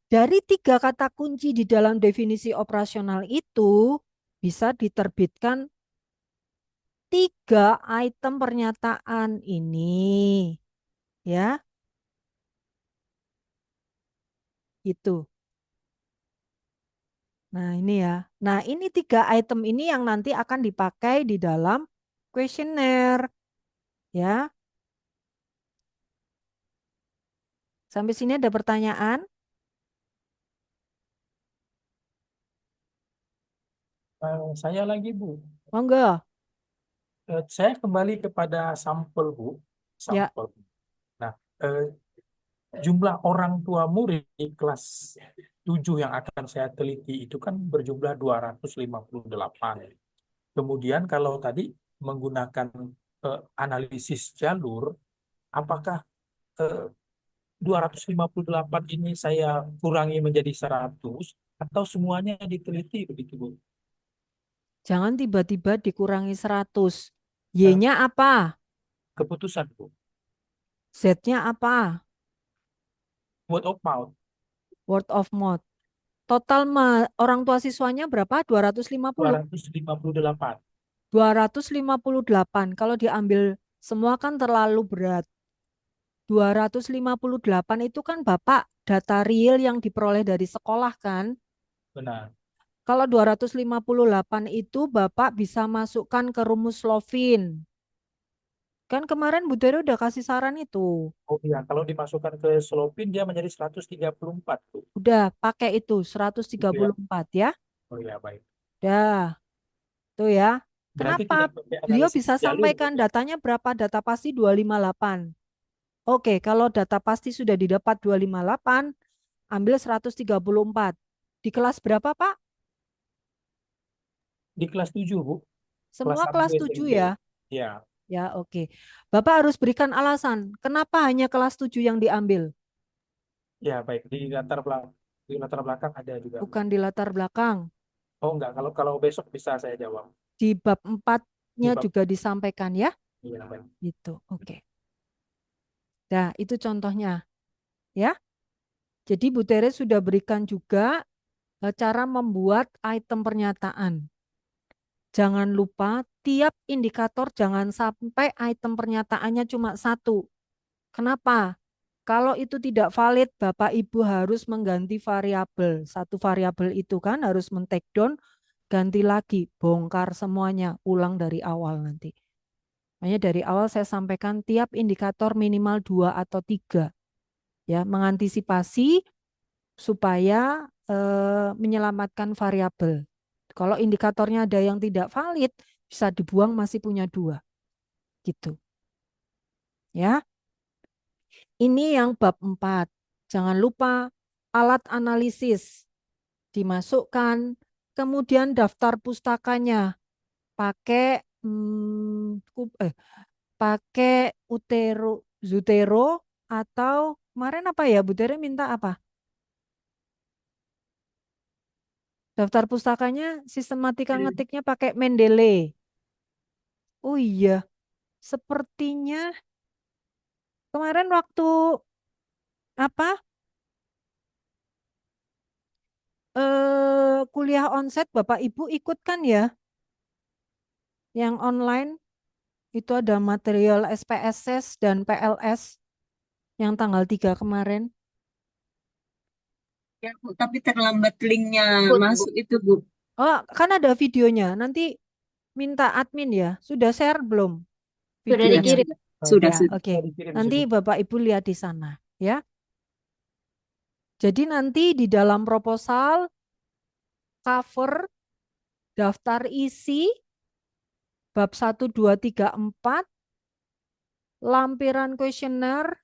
dari 3 kata kunci di dalam definisi operasional itu bisa diterbitkan 3 item pernyataan ini. Ya, itu. Nah, ini ya. Nah, ini 3 item ini yang nanti akan dipakai di dalam kuesioner. Ya, sampai sini ada pertanyaan? Saya lagi, Bu. Monggo. Saya kembali kepada sampel, Bu. Ya, Sampel. Nah, jumlah orang tua murid di kelas 7 yang akan saya teliti itu kan berjumlah 258. Kemudian kalau tadi menggunakan analisis jalur, apakah eh, 258 ini saya kurangi menjadi 100 atau semuanya diteliti begitu, Bu? jangan tiba-tiba dikurangi 100. Eh, Y-nya apa? Keputusan, Bu. Z-nya apa? Word of mouth. Word of mouth. Total orang tua siswanya berapa? 250. 258. 258. Kalau diambil semua kan terlalu berat. 258 itu kan Bapak data real yang diperoleh dari sekolah kan? Benar. Kalau 258 itu Bapak bisa masukkan ke rumus Lovin. Kan kemarin Bu Tere udah kasih saran itu. Oh iya, kalau dimasukkan ke Slopin dia menjadi 134, Bu. Udah pakai itu Itu ya. 134 ya. Oh iya, baik. Dah. Tuh ya. Berarti Kenapa tidak pakai beliau analisis bisa jalur, Bu, sampaikan ya? datanya berapa? Data pasti 258. Oke, kalau data pasti sudah didapat 258, ambil 134. Di kelas berapa, Pak? Di kelas 7, Bu. Kelas Semua 1 kelas 7 SMP. ya? Ya, Ya, oke. Bapak harus berikan alasan. Kenapa hanya kelas 7 yang diambil? ya baik. Di latar belakang ada juga, Bu. Bukan di latar belakang. Oh enggak, kalau kalau besok bisa saya jawab. Di bab Di 4-nya bab, juga disampaikan ya? iya, baik. Gitu, oke. Nah, itu contohnya ya. Jadi Bu Tere sudah berikan juga cara membuat item pernyataan. Jangan lupa tiap indikator jangan sampai item pernyataannya cuma satu. Kenapa? Kalau itu tidak valid, Bapak Ibu harus mengganti variabel. Satu variabel itu kan harus men-take down, ganti lagi, bongkar semuanya, ulang dari awal nanti. Makanya dari awal saya sampaikan tiap indikator minimal 2 atau 3. Ya, mengantisipasi supaya menyelamatkan variabel. Kalau indikatornya ada yang tidak valid, bisa dibuang masih punya 2. Gitu. Ya. Ini yang bab 4. Jangan lupa alat analisis dimasukkan, kemudian daftar pustakanya pakai pakai Zotero atau kemarin apa ya Bu Tere minta apa? Daftar pustakanya sistematika ngetiknya pakai Mendeley. Oh iya, sepertinya kemarin waktu apa kuliah onsite Bapak Ibu ikut kan ya? Yang online itu ada material SPSS dan PLS yang tanggal 3 kemarin. Ya, Bu, tapi terlambat linknya Ikut, Bu. masuk itu, Bu. Oh, kan ada videonya. Nanti minta admin ya. Sudah share belum Sudah Sudah, videonya? dikirim. sudah, Ya, sudah. oke. Saya dikirim Nanti sih, Bu. Bapak Ibu lihat di sana ya. Jadi nanti di dalam proposal cover daftar isi bab 1 2 3 4 lampiran kuesioner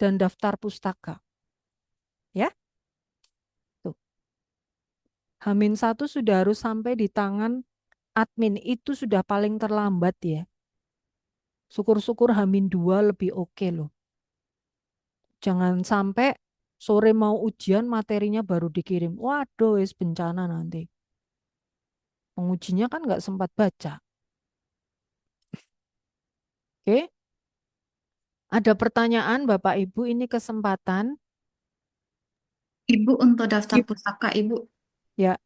dan daftar pustaka. Ya. Tuh. H-1 sudah harus sampai di tangan admin, itu sudah paling terlambat ya. Syukur-syukur H-2 lebih oke loh. Jangan sampai sore mau ujian materinya baru dikirim. Waduh, wis bencana nanti. Pengujinya kan nggak sempat baca. Oke. Ada pertanyaan Bapak Ibu, ini kesempatan. Ibu untuk daftar Ibu, pustaka Ibu. ya,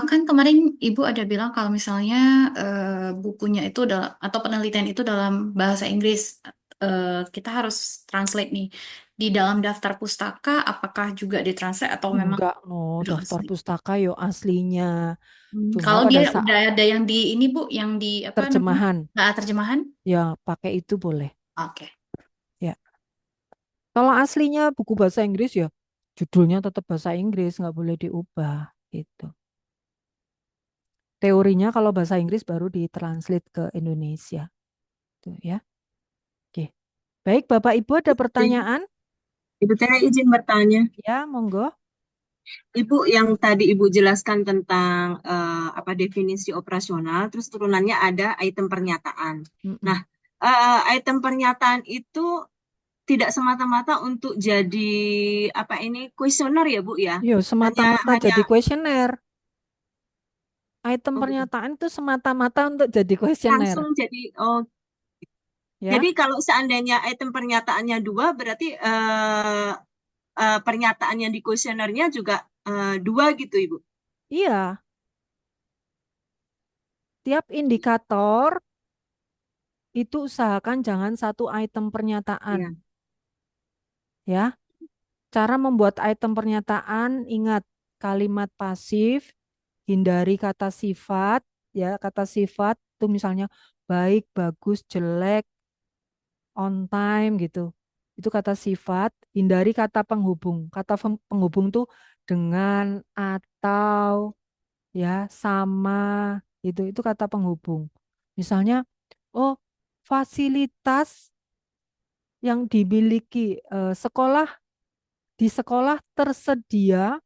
Kan kemarin Ibu ada bilang kalau misalnya bukunya itu atau penelitian itu dalam bahasa Inggris. Kita harus translate nih. Di dalam daftar pustaka, apakah juga ditranslate atau memang enggak no, udah daftar asli? pustaka yo aslinya. Cuma Kalau pada dia saat udah ada yang di ini Bu, yang di apa namanya? terjemahan, Terjemahan? ya pakai itu boleh. Oke. Ya. Kalau aslinya buku bahasa Inggris ya judulnya tetap bahasa Inggris, nggak boleh diubah gitu. Teorinya kalau bahasa Inggris baru ditranslate ke Indonesia. Tuh ya. Oke. Baik, Bapak Ibu ada pertanyaan? Ibu Tere izin bertanya. Ya, monggo. Ibu, yang tadi Ibu jelaskan tentang apa definisi operasional, terus turunannya ada item pernyataan. Mm-mm. Nah, item pernyataan itu tidak semata-mata untuk jadi apa ini kuesioner ya, Bu ya? Yo, Hanya semata-mata hanya jadi kuesioner. Item oh, gitu. pernyataan itu semata-mata untuk jadi kuesioner, Langsung jadi oh, ya. jadi kalau seandainya item pernyataannya 2 berarti pernyataan yang di kuesionernya juga 2 gitu, Ibu. Iya, tiap indikator itu usahakan jangan satu item pernyataan, Ya. ya. Cara membuat item pernyataan, ingat kalimat pasif, hindari kata sifat, ya. Kata sifat itu misalnya baik, bagus, jelek, on time gitu. Itu kata sifat, hindari kata penghubung. Kata penghubung tuh dengan, atau, ya, sama, Itu kata penghubung. Misalnya, oh, fasilitas yang dimiliki sekolah, di sekolah tersedia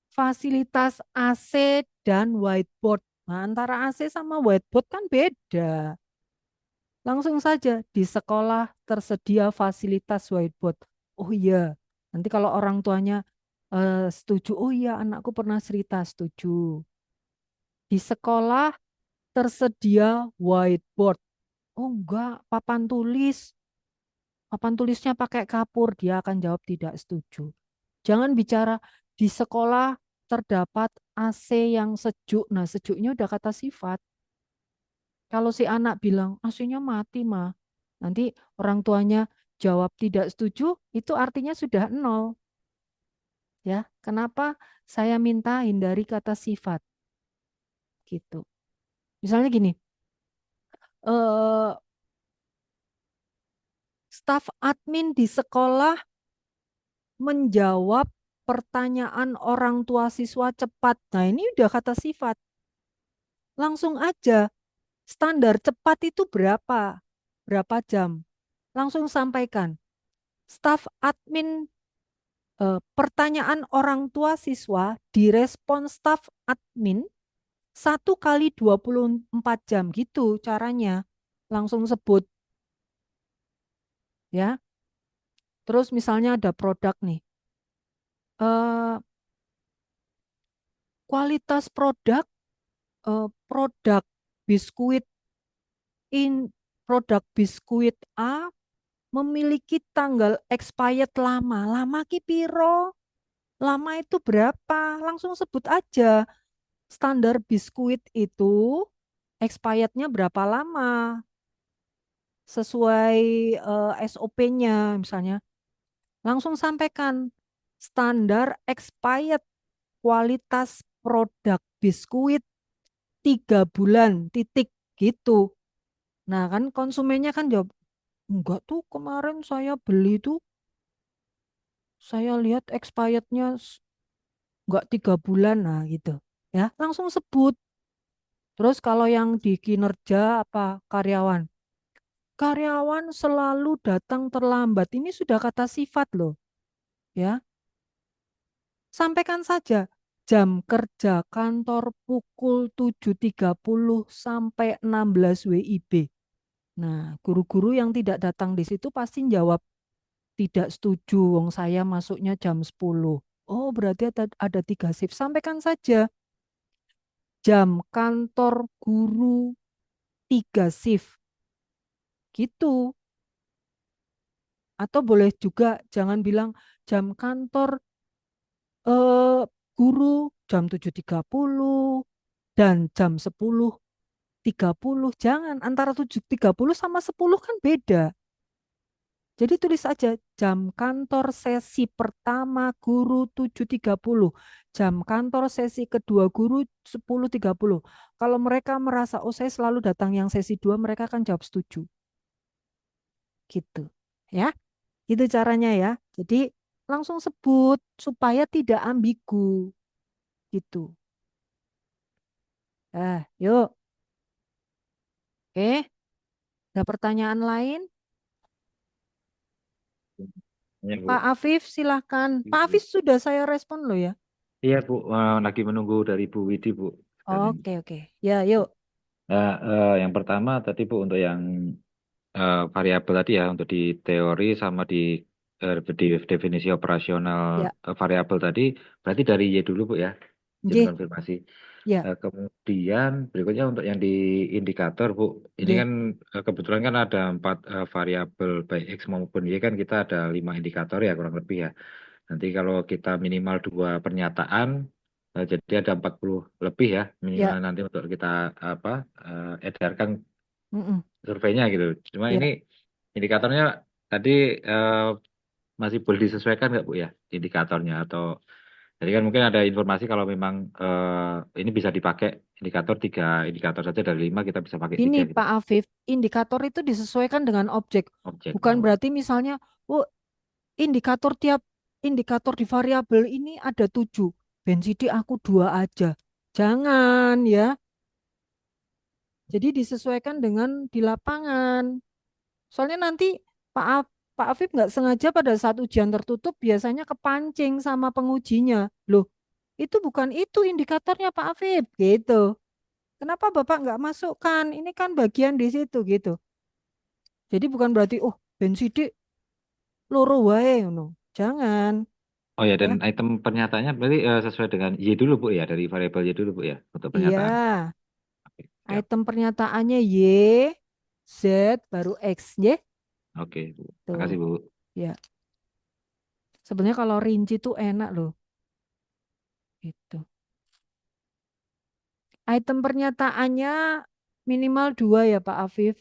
fasilitas AC dan whiteboard. Nah, antara AC sama whiteboard kan beda. Langsung saja di sekolah tersedia fasilitas whiteboard. Oh iya, nanti kalau orang tuanya setuju, oh iya anakku pernah cerita, setuju. Di sekolah tersedia whiteboard. Oh enggak, papan tulis. Papan tulisnya pakai kapur, dia akan jawab tidak setuju. Jangan bicara di sekolah terdapat AC yang sejuk. Nah, sejuknya udah kata sifat. Kalau si anak bilang AC-nya mati, mah. Nanti orang tuanya jawab tidak setuju, itu artinya sudah nol. Ya, kenapa saya minta hindari kata sifat gitu. Misalnya gini, staf admin di sekolah menjawab pertanyaan orang tua siswa cepat. Nah, ini udah kata sifat. Langsung aja, standar cepat itu berapa? Berapa jam? Langsung sampaikan. Staf admin pertanyaan orang tua siswa direspon staf admin 1 kali 24 jam gitu caranya. Langsung sebut ya. Terus misalnya ada produk nih. Kualitas produk produk biskuit produk biskuit A memiliki tanggal expired lama. Lama ki piro? Lama itu berapa? Langsung sebut aja. Standar biskuit itu expirednya berapa lama? Sesuai SOP-nya misalnya. Langsung sampaikan standar expired kualitas produk biskuit 3 bulan titik gitu. Nah kan konsumennya kan jawab, enggak tuh kemarin saya beli tuh, saya lihat expirednya enggak 3 bulan, nah gitu. Ya langsung sebut. Terus kalau yang di kinerja apa karyawan, karyawan selalu datang terlambat. Ini sudah kata sifat loh, ya. Sampaikan saja jam kerja kantor pukul 7.30 sampai 16 WIB. Nah, guru-guru yang tidak datang di situ pasti jawab tidak setuju, wong saya masuknya jam 10. Oh, berarti ada 3 shift. Sampaikan saja jam kantor guru 3 shift. Gitu. Atau boleh juga jangan bilang jam kantor guru jam 7.30 dan jam 10.30. Jangan, antara 7.30 sama 10 kan beda. Jadi tulis aja jam kantor sesi pertama guru 7.30, jam kantor sesi kedua guru 10.30. Kalau mereka merasa oh saya selalu datang yang sesi 2, mereka akan jawab setuju. Gitu. Ya. Itu caranya ya. Jadi langsung sebut supaya tidak ambigu. Gitu. Yuk. Oke. Ada pertanyaan lain? Ya, Bu. Pak Afif silahkan. Pak Afif sudah saya respon loh ya. Iya, Bu. Lagi menunggu dari Bu Widi, Bu. Oke. Ya, yuk. Nah, yang pertama tadi, Bu, untuk yang variabel tadi ya, untuk di teori sama di definisi operasional Ya. variabel tadi, berarti dari Y dulu, Bu ya. Izin Nggih. konfirmasi. Ya. Kemudian berikutnya untuk yang di indikator, Bu. Ini Nggih. kan kebetulan kan ada 4 variabel baik X maupun Y, kan kita ada 5 indikator ya kurang lebih ya. Nanti kalau kita minimal 2 pernyataan, jadi ada 40 lebih ya minimal Ya. nanti untuk kita edarkan Mm-mm. surveinya gitu. Cuma Ya. ini indikatornya tadi masih boleh disesuaikan nggak, Bu ya indikatornya, atau jadi kan mungkin ada informasi kalau memang ini bisa dipakai indikator 3 indikator saja dari 5 kita bisa pakai 3 Ini gitu. Pak Afif, indikator itu disesuaikan dengan objek. Objek. Bukan berarti misalnya, oh indikator di variabel ini ada 7. Bensidi aku 2 aja. Jangan ya. Jadi disesuaikan dengan di lapangan. Soalnya nanti Pak Afif nggak sengaja pada saat ujian tertutup biasanya kepancing sama pengujinya. Loh, itu bukan itu indikatornya Pak Afif, gitu. Kenapa Bapak nggak masukkan? Ini kan bagian di situ gitu. Jadi bukan berarti ben sidik loro wae ngono. Jangan Oh ya, dan ya. item pernyataannya berarti sesuai dengan Y dulu Bu ya, dari variabel Y dulu Bu ya, untuk Iya, pernyataan. Oke, siap. item pernyataannya Y, Z baru X, ya. Oke, Bu. Tuh. Makasih Bu. Ya. Sebenarnya kalau rinci tuh enak loh. Gitu. Item pernyataannya minimal 2 ya Pak Afif.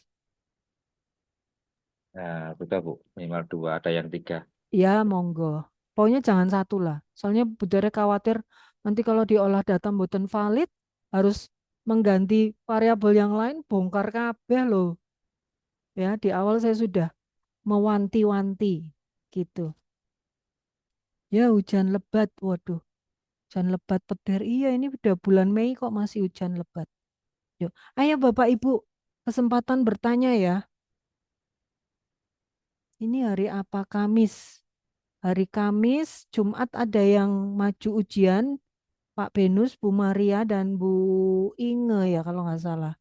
Nah, betul Bu. Minimal 2, ada yang 3. Ya, monggo. Pokoknya jangan 1 lah. Soalnya Budare khawatir nanti kalau diolah data mboten valid harus mengganti variabel yang lain bongkar kabeh loh. Ya, di awal saya sudah mewanti-wanti gitu. Ya, hujan lebat. Waduh, hujan lebat petir. Iya, ini udah bulan Mei kok masih hujan lebat. Yuk, ayo Bapak Ibu, kesempatan bertanya ya. Ini hari apa? Kamis. Hari Kamis, Jumat ada yang maju ujian, Pak Benus, Bu Maria, dan Bu Inge ya kalau nggak salah.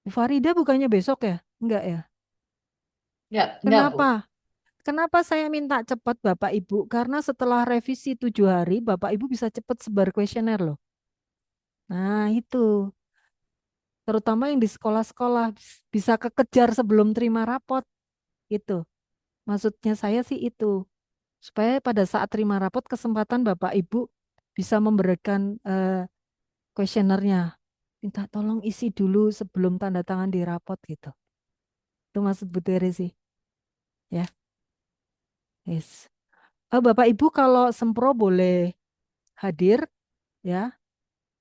Bu Farida bukannya besok ya? Enggak ya? Enggak, Bu. Kenapa? Kenapa saya minta cepat Bapak Ibu? Karena setelah revisi 7 hari, Bapak Ibu bisa cepat sebar kuesioner loh. Nah itu, terutama yang di sekolah-sekolah bisa kekejar sebelum terima rapot. Itu, maksudnya saya sih itu. Supaya pada saat terima rapot kesempatan Bapak Ibu bisa memberikan kuesionernya. Minta tolong isi dulu sebelum tanda tangan di rapot gitu. Itu maksud Bu Tere sih. Ya, yes. Bapak Ibu kalau sempro boleh hadir ya.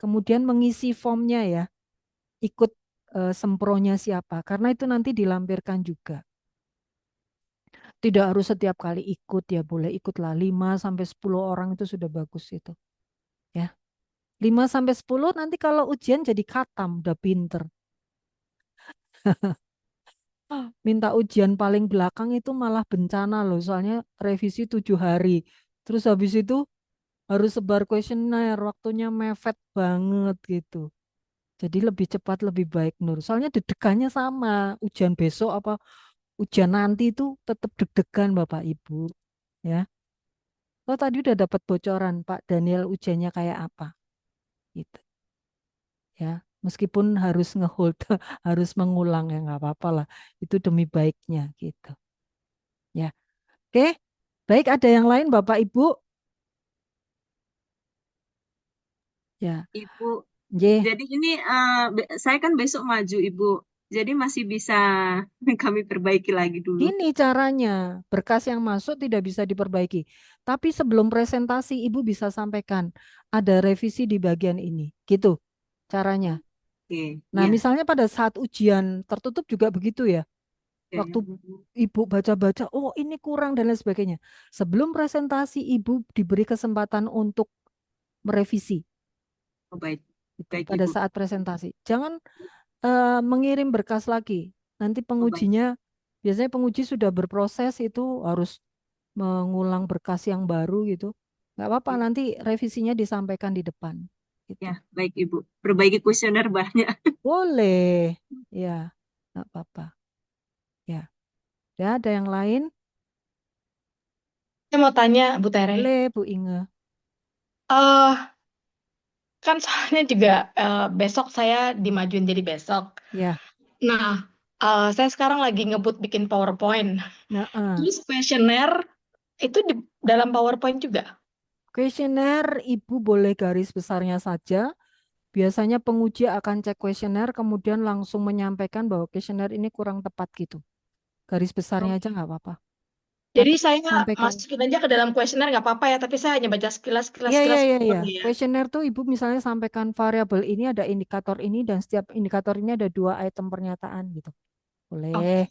Kemudian mengisi formnya ya. Ikut sempronya siapa. Karena itu nanti dilampirkan juga. Tidak harus setiap kali ikut ya. Boleh ikutlah 5 sampai 10 orang itu sudah bagus itu. Ya. 5 sampai 10 nanti kalau ujian jadi khatam, udah pinter. Minta ujian paling belakang itu malah bencana loh, soalnya revisi 7 hari. Terus habis itu harus sebar kuesioner, waktunya mepet banget gitu. Jadi lebih cepat lebih baik Nur. Soalnya deg-degannya sama, ujian besok apa ujian nanti itu tetap deg-degan Bapak Ibu. Ya. Oh tadi udah dapat bocoran Pak Daniel ujiannya kayak apa? Gitu. Ya. Meskipun harus ngehold, harus mengulang ya nggak apa-apa lah. Itu demi baiknya gitu. Ya. Oke, baik ada yang lain Bapak Ibu? Ya, Ibu, J. jadi ini saya kan besok maju Ibu, jadi masih bisa kami perbaiki lagi dulu. Gini caranya, berkas yang masuk tidak bisa diperbaiki. Tapi sebelum presentasi Ibu bisa sampaikan ada revisi di bagian ini. Gitu caranya. Oke, Nah, ya. misalnya pada saat ujian tertutup juga begitu ya. Oke. Waktu Ibu baca-baca, oh ini kurang dan lain sebagainya. Sebelum presentasi Ibu diberi kesempatan untuk merevisi. Oh, baik, Gitu, baik pada Ibu. saat presentasi. Jangan mengirim berkas lagi. Nanti Oh, baik. pengujinya, biasanya penguji sudah berproses itu harus mengulang berkas yang baru gitu. Nggak apa-apa, nanti revisinya disampaikan di depan. Gitu. Ya, baik Ibu. Perbaiki kuesioner banyak. Boleh, ya, nggak apa-apa. Ya, ya ada yang lain? Saya mau tanya, Bu Tere. Boleh, Bu Inge. eh kan soalnya juga besok saya dimajuin jadi besok. Ya, Nah, saya sekarang lagi ngebut bikin PowerPoint. nah, Terus kuesioner itu di dalam PowerPoint juga. kuesioner Ibu boleh garis besarnya saja. Biasanya penguji akan cek kuesioner, kemudian langsung menyampaikan bahwa kuesioner ini kurang tepat gitu. Garis besarnya aja Oke. nggak apa-apa. Jadi Atau saya sampaikan. masukin aja ke dalam kuesioner nggak apa-apa ya, tapi saya hanya baca sekilas, sekilas, Iya, iya, sekilas iya, iya. seperti ya. Kuesioner tuh Ibu misalnya sampaikan variabel ini ada indikator ini dan setiap indikator ini ada 2 item pernyataan gitu. Boleh. Oke.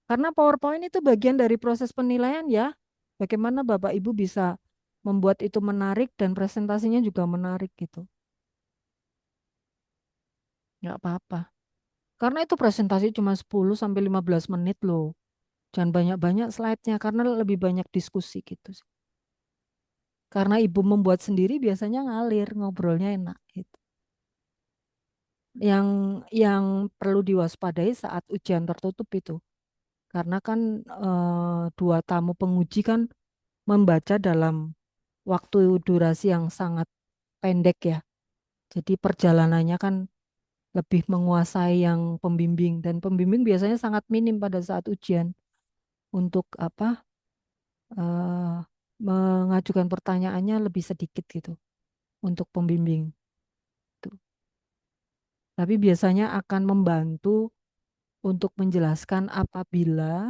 Karena PowerPoint itu bagian dari proses penilaian ya. Bagaimana Bapak Ibu bisa membuat itu menarik dan presentasinya juga menarik gitu. Nggak apa-apa. Karena itu presentasi cuma 10 sampai 15 menit loh. Jangan banyak-banyak slide-nya karena lebih banyak diskusi gitu sih. Karena ibu membuat sendiri biasanya ngalir, ngobrolnya enak gitu. Yang perlu diwaspadai saat ujian tertutup itu. Karena kan dua tamu penguji kan membaca dalam waktu durasi yang sangat pendek ya. Jadi perjalanannya kan lebih menguasai yang pembimbing dan pembimbing biasanya sangat minim pada saat ujian untuk apa eh, mengajukan pertanyaannya lebih sedikit gitu untuk pembimbing. Tuh. Tapi biasanya akan membantu untuk menjelaskan apabila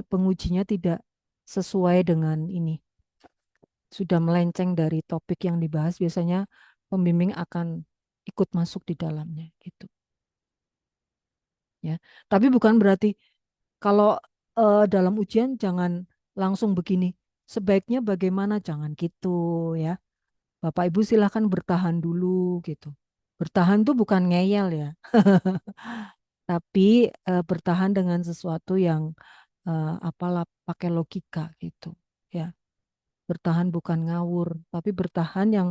pengujinya tidak sesuai dengan ini, sudah melenceng dari topik yang dibahas, biasanya pembimbing akan ikut masuk di dalamnya gitu ya. Tapi bukan berarti kalau dalam ujian jangan langsung begini. Sebaiknya bagaimana? Jangan gitu ya. Bapak Ibu silahkan bertahan dulu gitu. Bertahan tuh bukan ngeyel ya, tapi bertahan dengan sesuatu yang apalah pakai logika gitu ya. Bertahan bukan ngawur, tapi bertahan yang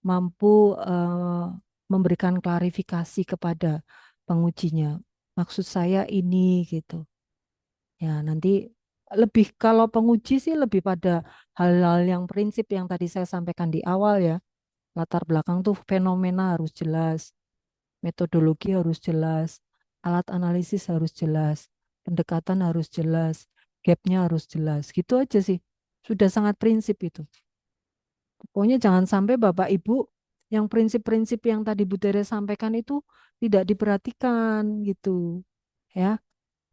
mampu memberikan klarifikasi kepada pengujinya. Maksud saya ini gitu. Ya, nanti lebih kalau penguji sih lebih pada hal-hal yang prinsip yang tadi saya sampaikan di awal ya. Latar belakang tuh fenomena harus jelas, metodologi harus jelas, alat analisis harus jelas, pendekatan harus jelas, gapnya harus jelas. Gitu aja sih. Sudah sangat prinsip itu. Pokoknya jangan sampai Bapak Ibu yang prinsip-prinsip yang tadi Bu Tere sampaikan itu tidak diperhatikan gitu. Ya,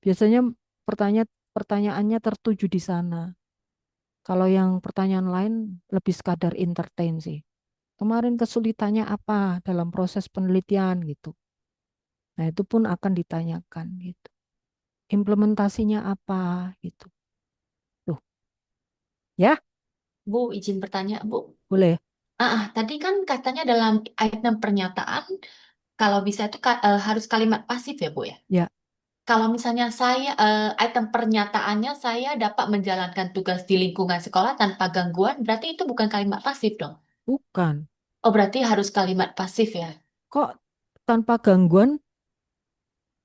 biasanya pertanyaannya tertuju di sana. Kalau yang pertanyaan lain lebih sekadar entertain sih. Kemarin kesulitannya apa dalam proses penelitian gitu. Nah, itu pun akan ditanyakan gitu. Implementasinya apa gitu. Tuh, ya, Bu, izin bertanya, Bu. boleh. Tadi kan katanya dalam item pernyataan, kalau bisa itu harus kalimat pasif ya, Bu ya? Ya, Kalau misalnya item pernyataannya saya dapat menjalankan tugas di lingkungan sekolah tanpa gangguan, berarti itu bukan kalimat pasif dong? bukan. Oh, berarti harus kalimat pasif ya? Kok tanpa gangguan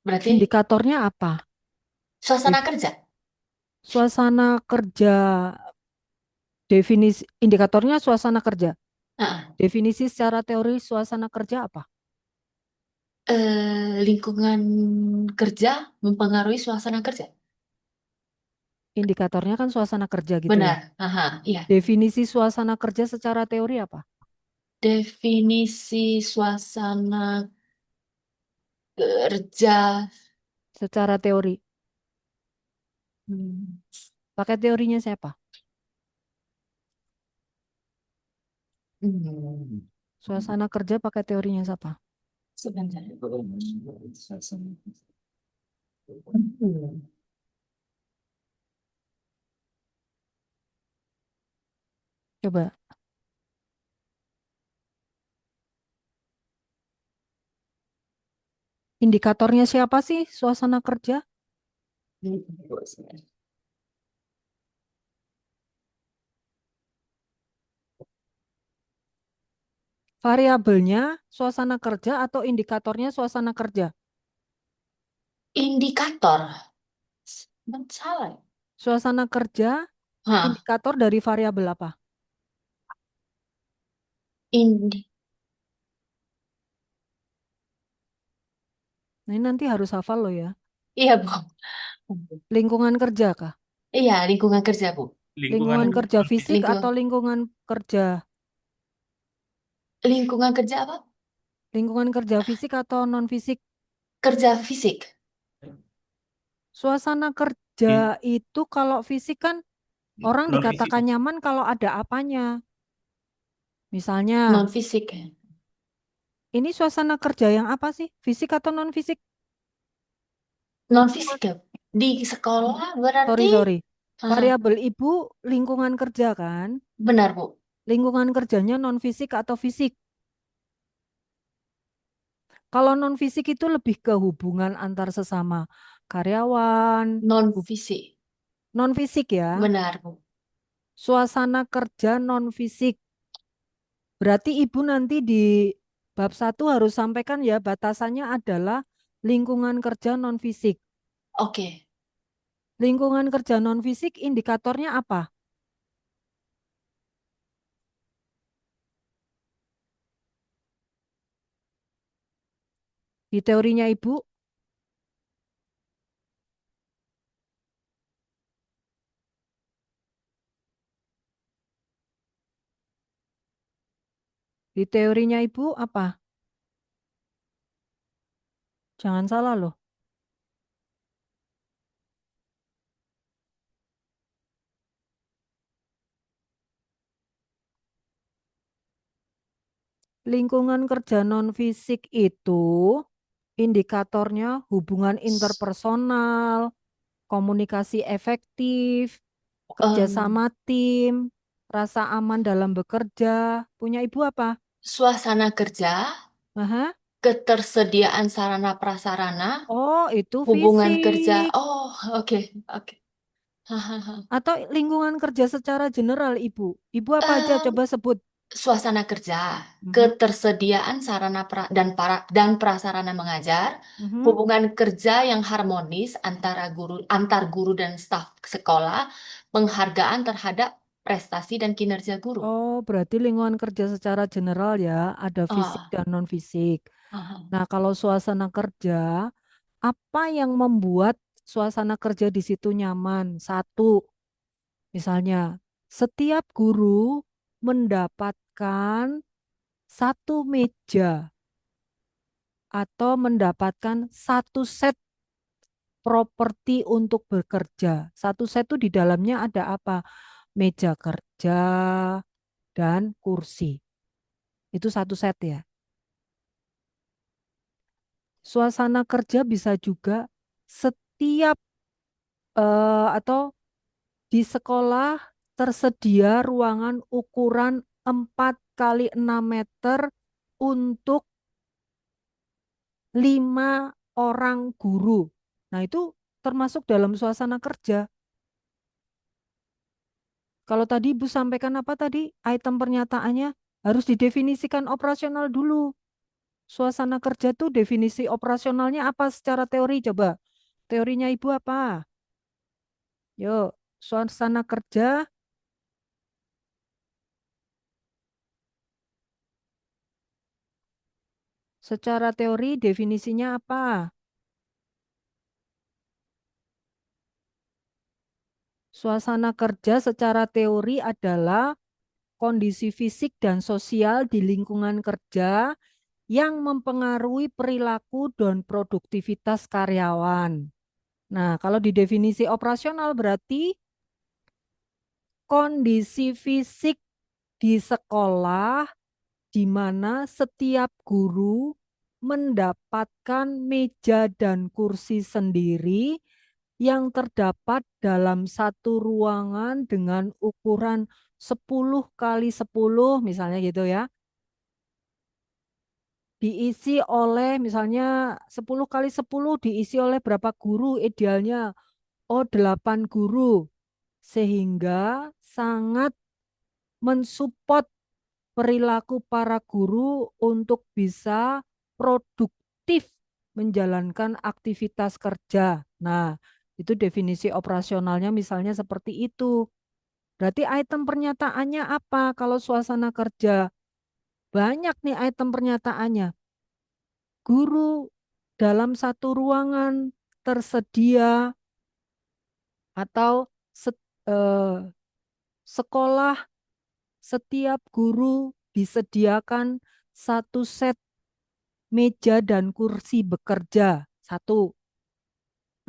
Berarti indikatornya apa? suasana Def- kerja? Suasana kerja, definisi indikatornya suasana kerja. Ah, Definisi secara teori suasana kerja apa? lingkungan kerja mempengaruhi suasana kerja? Indikatornya kan suasana kerja gitu ya. Benar. Iya. Definisi suasana kerja secara teori apa? Definisi suasana kerja. Secara teori. Hmm. Pakai teorinya siapa? Hmm. Suasana kerja pakai teorinya siapa? Sebentar. Suasana. Hmm. Coba. Indikatornya siapa sih suasana kerja? Variabelnya suasana kerja atau indikatornya suasana kerja? Indikator. Salah ya? Suasana kerja Hah, indikator dari variabel apa? indi. Nah, ini nanti harus hafal loh ya. Iya, Bu. Lingkungan kerja kah? Iya, lingkungan kerja, Bu. Lingkungan kerja fisik atau Lingkungan lingkungan kerja? lingkungan kerja apa? Lingkungan kerja fisik atau non fisik? Kerja fisik. Suasana kerja itu kalau fisik kan orang dikatakan nyaman kalau ada apanya. Misalnya, Non fisik. ini suasana kerja yang apa sih? Fisik atau non fisik? Non fisik ya. Di sekolah berarti Sorry. ah, Variabel ibu lingkungan kerja kan? benar, Bu. Lingkungan kerjanya non fisik atau fisik? Kalau non fisik itu lebih ke hubungan antar sesama karyawan, Non fisik. non fisik ya. Benar, Bu. Suasana kerja non fisik. Berarti Ibu nanti di bab 1 harus sampaikan ya, batasannya adalah lingkungan kerja non fisik. Oke. Lingkungan kerja non fisik indikatornya apa? Di teorinya Ibu, di teorinya Ibu apa? Jangan salah loh. Lingkungan kerja non fisik itu indikatornya hubungan interpersonal, komunikasi efektif, kerjasama tim, rasa aman dalam bekerja. Punya Ibu apa? Suasana kerja, Aha. ketersediaan sarana prasarana, Oh, itu hubungan kerja. fisik. Oh, oke, oke. Hahaha. Atau lingkungan kerja secara general, Ibu. Ibu apa aja? Eh, Coba sebut. Suasana kerja, Mhm, ketersediaan sarana dan prasarana mengajar, mhm. hubungan kerja yang harmonis antar guru dan staf sekolah, penghargaan terhadap prestasi dan kinerja guru. Oh, berarti lingkungan kerja secara general ya, ada fisik Ah, dan non fisik. ah. Nah, kalau suasana kerja, apa yang membuat suasana kerja di situ nyaman? Satu, misalnya, setiap guru mendapatkan satu meja atau mendapatkan satu set properti untuk bekerja. Satu set itu di dalamnya ada apa? Meja kerja dan kursi. Itu satu set ya. Suasana kerja bisa juga setiap atau di sekolah tersedia ruangan ukuran 4 kali 6 meter untuk 5 orang guru. Nah, itu termasuk dalam suasana kerja. Kalau tadi Ibu sampaikan apa tadi? Item pernyataannya harus didefinisikan operasional dulu. Suasana kerja tuh definisi operasionalnya apa secara teori? Coba. Teorinya Ibu apa? Yuk, suasana kerja secara teori definisinya apa? Suasana kerja secara teori adalah kondisi fisik dan sosial di lingkungan kerja yang mempengaruhi perilaku dan produktivitas karyawan. Nah, kalau di definisi operasional berarti kondisi fisik di sekolah di mana setiap guru mendapatkan meja dan kursi sendiri yang terdapat dalam satu ruangan dengan ukuran 10 kali 10 misalnya gitu ya. Diisi oleh misalnya 10 kali 10 diisi oleh berapa guru idealnya? Oh, 8 guru. Sehingga sangat mensupport perilaku para guru untuk bisa produktif menjalankan aktivitas kerja. Nah, itu definisi operasionalnya misalnya seperti itu. Berarti item pernyataannya apa kalau suasana kerja? Banyak nih item pernyataannya. Guru dalam satu ruangan tersedia atau sekolah setiap guru disediakan satu set meja dan kursi bekerja. Satu.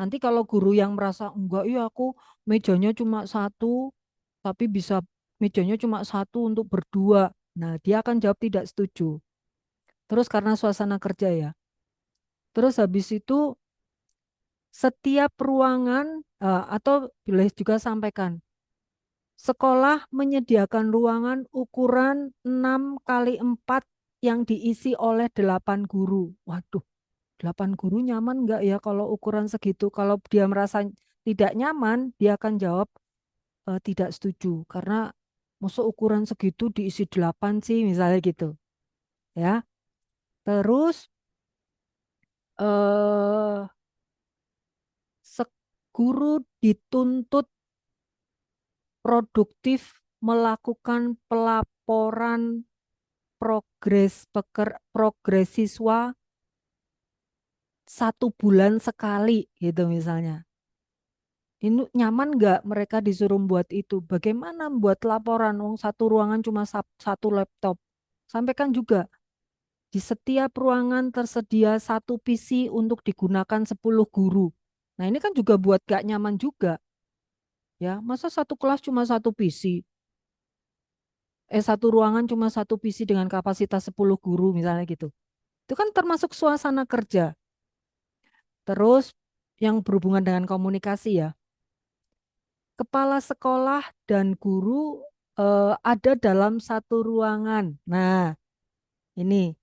Nanti kalau guru yang merasa enggak ya aku mejanya cuma satu, tapi bisa mejanya cuma satu untuk berdua. Nah, dia akan jawab tidak setuju. Terus karena suasana kerja ya. Terus habis itu setiap ruangan atau boleh juga sampaikan sekolah menyediakan ruangan ukuran 6 kali 4 yang diisi oleh 8 guru. Waduh, 8 guru nyaman nggak ya kalau ukuran segitu? Kalau dia merasa tidak nyaman, dia akan jawab tidak setuju. Karena masuk ukuran segitu diisi 8 sih, misalnya gitu. Ya, terus eh, guru dituntut produktif melakukan pelaporan progres siswa 1 bulan sekali gitu misalnya. Ini nyaman nggak mereka disuruh buat itu? Bagaimana buat laporan? Satu ruangan cuma satu laptop. Sampaikan juga di setiap ruangan tersedia 1 PC untuk digunakan 10 guru. Nah ini kan juga buat gak nyaman juga. Ya, masa satu kelas cuma 1 PC? Satu ruangan cuma 1 PC dengan kapasitas 10 guru misalnya gitu. Itu kan termasuk suasana kerja. Terus yang berhubungan dengan komunikasi ya. Kepala sekolah dan guru ada dalam satu ruangan. Nah, ini.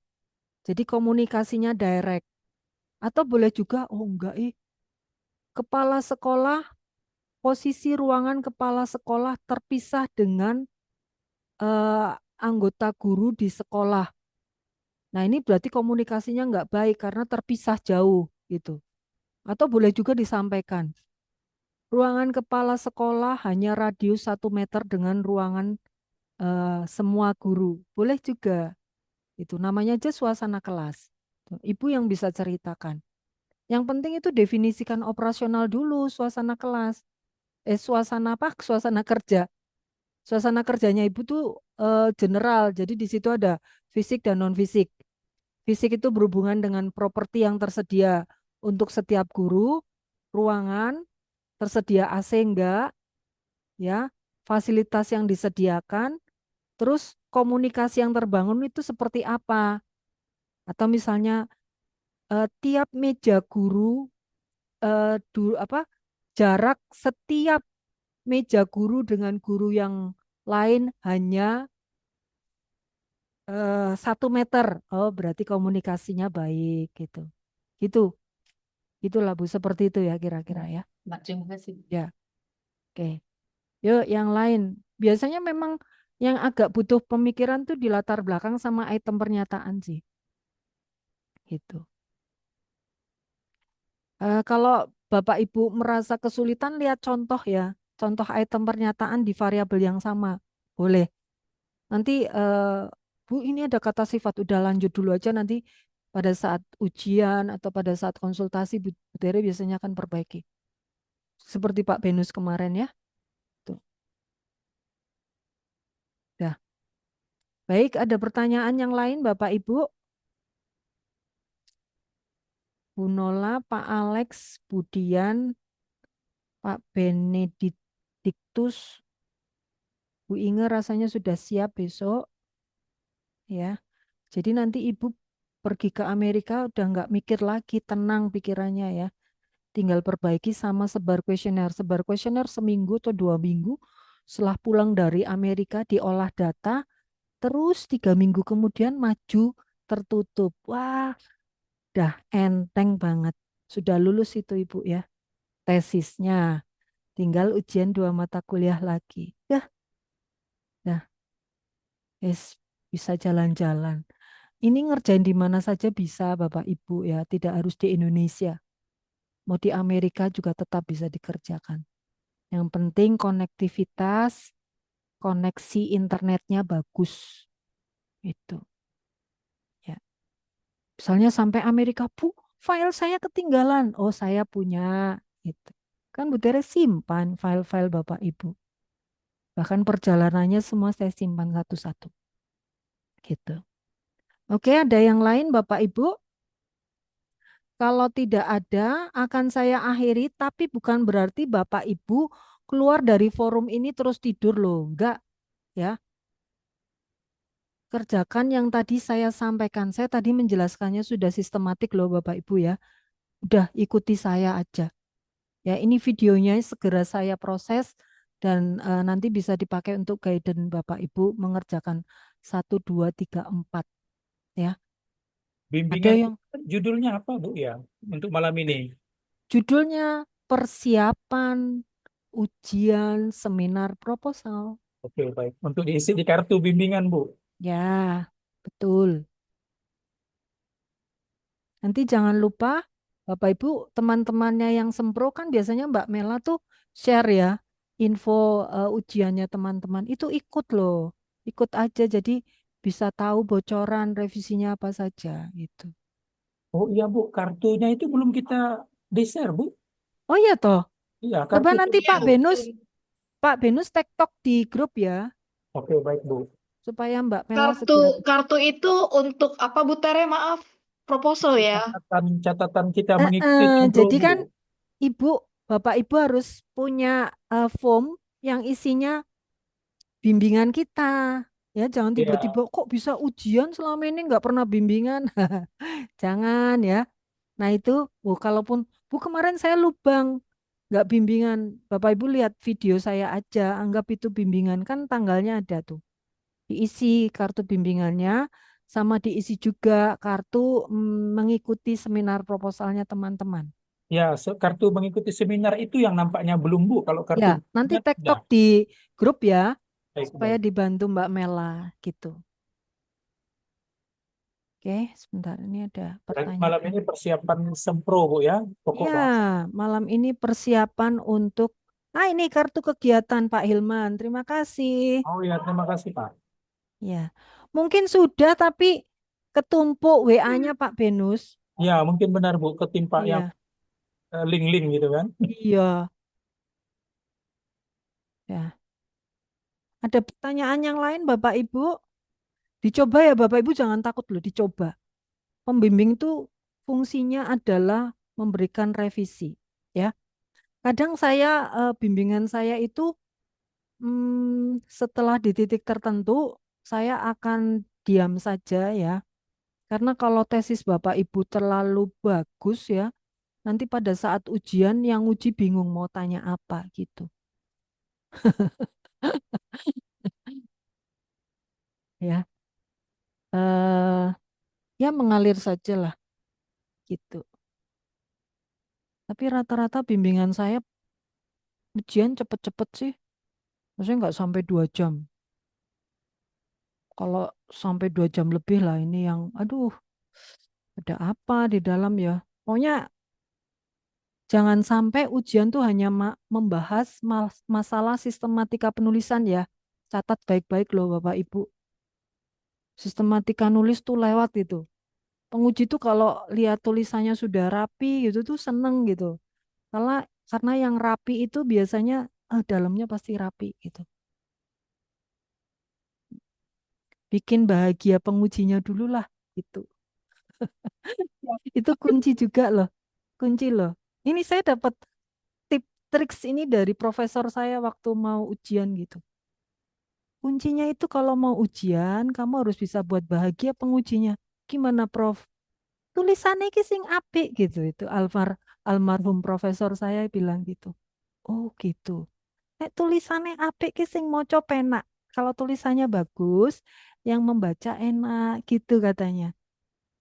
Jadi komunikasinya direct. Atau boleh juga, oh enggak kepala sekolah, posisi ruangan kepala sekolah terpisah dengan anggota guru di sekolah. Nah, ini berarti komunikasinya enggak baik karena terpisah jauh gitu. Atau boleh juga disampaikan, ruangan kepala sekolah hanya radius 1 meter dengan ruangan semua guru. Boleh juga. Itu namanya aja suasana kelas. Ibu yang bisa ceritakan. Yang penting itu definisikan operasional dulu suasana kelas. Suasana apa? Suasana kerja. Suasana kerjanya ibu tuh general. Jadi di situ ada fisik dan non fisik. Fisik itu berhubungan dengan properti yang tersedia untuk setiap guru, ruangan, tersedia AC enggak, ya, fasilitas yang disediakan, terus komunikasi yang terbangun itu seperti apa? Atau misalnya tiap meja guru jarak setiap meja guru dengan guru yang lain hanya 1 meter. Oh, berarti komunikasinya baik gitu. Gitu. Itulah Bu, seperti itu ya kira-kira ya. Mbak, terima kasih. Ya. Oke. Yuk yang lain. Biasanya memang yang agak butuh pemikiran tuh di latar belakang sama item pernyataan sih. Gitu. Kalau Bapak Ibu merasa kesulitan, lihat contoh ya. Contoh item pernyataan di variabel yang sama. Boleh. Nanti Bu ini ada kata sifat, udah lanjut dulu aja nanti pada saat ujian atau pada saat konsultasi Bu Tere biasanya akan perbaiki. Seperti Pak Benus kemarin ya. Tuh. Dah. Baik, ada pertanyaan yang lain Bapak Ibu? Bu Nola, Pak Alex, Budian, Pak Benediktus, Bu Inge rasanya sudah siap besok. Ya, jadi nanti Ibu pergi ke Amerika udah nggak mikir lagi, tenang pikirannya ya. Tinggal perbaiki sama sebar kuesioner. Sebar kuesioner seminggu atau 2 minggu setelah pulang dari Amerika diolah data, terus 3 minggu kemudian maju tertutup. Wah, dah enteng banget. Sudah lulus itu Ibu ya. Tesisnya. Tinggal ujian 2 mata kuliah lagi. Dah, bisa jalan-jalan. Ini ngerjain di mana saja bisa Bapak Ibu ya, tidak harus di Indonesia. Mau di Amerika juga tetap bisa dikerjakan. Yang penting konektivitas, koneksi internetnya bagus. Itu. Ya. Misalnya sampai Amerika, Bu, file saya ketinggalan. Oh, saya punya. Gitu. Kan Bu Tere simpan file-file Bapak Ibu. Bahkan perjalanannya semua saya simpan satu-satu. Gitu. Oke, ada yang lain Bapak Ibu? Kalau tidak ada, akan saya akhiri, tapi bukan berarti Bapak Ibu keluar dari forum ini terus tidur loh. Enggak, ya. Kerjakan yang tadi saya sampaikan. Saya tadi menjelaskannya sudah sistematik loh Bapak Ibu ya. Udah ikuti saya aja. Ya, ini videonya segera saya proses dan nanti bisa dipakai untuk guidance Bapak Ibu mengerjakan 1, 2, 3, 4. ya. Ada Bimbingan yang judulnya apa Bu ya untuk malam ini? judulnya persiapan ujian seminar proposal. Oke, baik. Untuk diisi di kartu bimbingan Bu. Ya, betul. Nanti jangan lupa Bapak Ibu teman-temannya yang sempro kan biasanya Mbak Mela tuh share ya info ujiannya teman-teman. Itu ikut loh. Ikut aja jadi bisa tahu bocoran revisinya apa saja gitu. Oh iya Bu, kartunya itu belum kita di-share Bu. Oh iya toh. Iya, Coba kartu. nanti Iya, betul. Pak Benus tektok di grup ya Oke, baik Bu. supaya Mbak Mela Kartu segera. kartu itu untuk apa Bu Tere? Maaf, proposal ya. Catatan kita mengikuti sempro Jadi Bu. kan Ibu, Bapak Ibu harus punya form yang isinya bimbingan kita. Ya, jangan Ya, tiba-tiba kok bisa ujian selama ini nggak pernah bimbingan. Jangan ya. Nah itu, kalaupun Bu kemarin saya lubang nggak bimbingan. Bapak Ibu lihat video saya aja, anggap itu bimbingan kan tanggalnya ada tuh. Diisi kartu bimbingannya, sama diisi juga kartu mengikuti seminar proposalnya teman-teman. ya, kartu mengikuti seminar itu yang nampaknya belum Bu. Kalau Ya, kartu nanti bimbingan sudah. tektok di grup ya, Baik, supaya baik. dibantu Mbak Mela gitu. Oke, sebentar ini ada Dan malam pertanyaan. ini persiapan sempro Bu ya, pokok Ya, bahasa. malam ini persiapan untuk, ini kartu kegiatan Pak Hilman. Terima kasih. Oh ya, terima kasih Pak. Ya, mungkin sudah tapi ketumpuk WA-nya Pak Benus. Ya, mungkin benar Bu, ketimpa yang Iya, link-link gitu kan. iya. Ya, ada pertanyaan yang lain Bapak Ibu? Dicoba ya Bapak Ibu, jangan takut loh, dicoba. Pembimbing itu fungsinya adalah memberikan revisi, ya. Kadang saya bimbingan saya itu setelah di titik tertentu saya akan diam saja ya. Karena kalau tesis Bapak Ibu terlalu bagus ya, nanti pada saat ujian yang uji bingung mau tanya apa gitu. Ya, ya mengalir saja lah gitu. Tapi rata-rata bimbingan saya ujian cepet-cepet sih. Maksudnya nggak sampai 2 jam. Kalau sampai 2 jam lebih lah ini yang, aduh, ada apa di dalam ya. Pokoknya jangan sampai ujian tuh hanya membahas masalah sistematika penulisan ya. Catat baik-baik loh Bapak Ibu. Sistematika nulis tuh lewat itu. Penguji tuh kalau lihat tulisannya sudah rapi gitu tuh seneng gitu. Karena karena yang rapi itu biasanya dalamnya pasti rapi gitu. Bikin bahagia pengujinya dulu lah gitu. Itu kunci juga loh. Kunci loh. Ini saya dapat tip triks ini dari profesor saya waktu mau ujian gitu. Kuncinya itu kalau mau ujian, kamu harus bisa buat bahagia pengujinya. Gimana, Prof? Tulisannya ki sing apik gitu. Itu almarhum profesor saya bilang gitu. Oh gitu. Tulisannya apik ki sing moco penak. Kalau tulisannya bagus, yang membaca enak gitu katanya.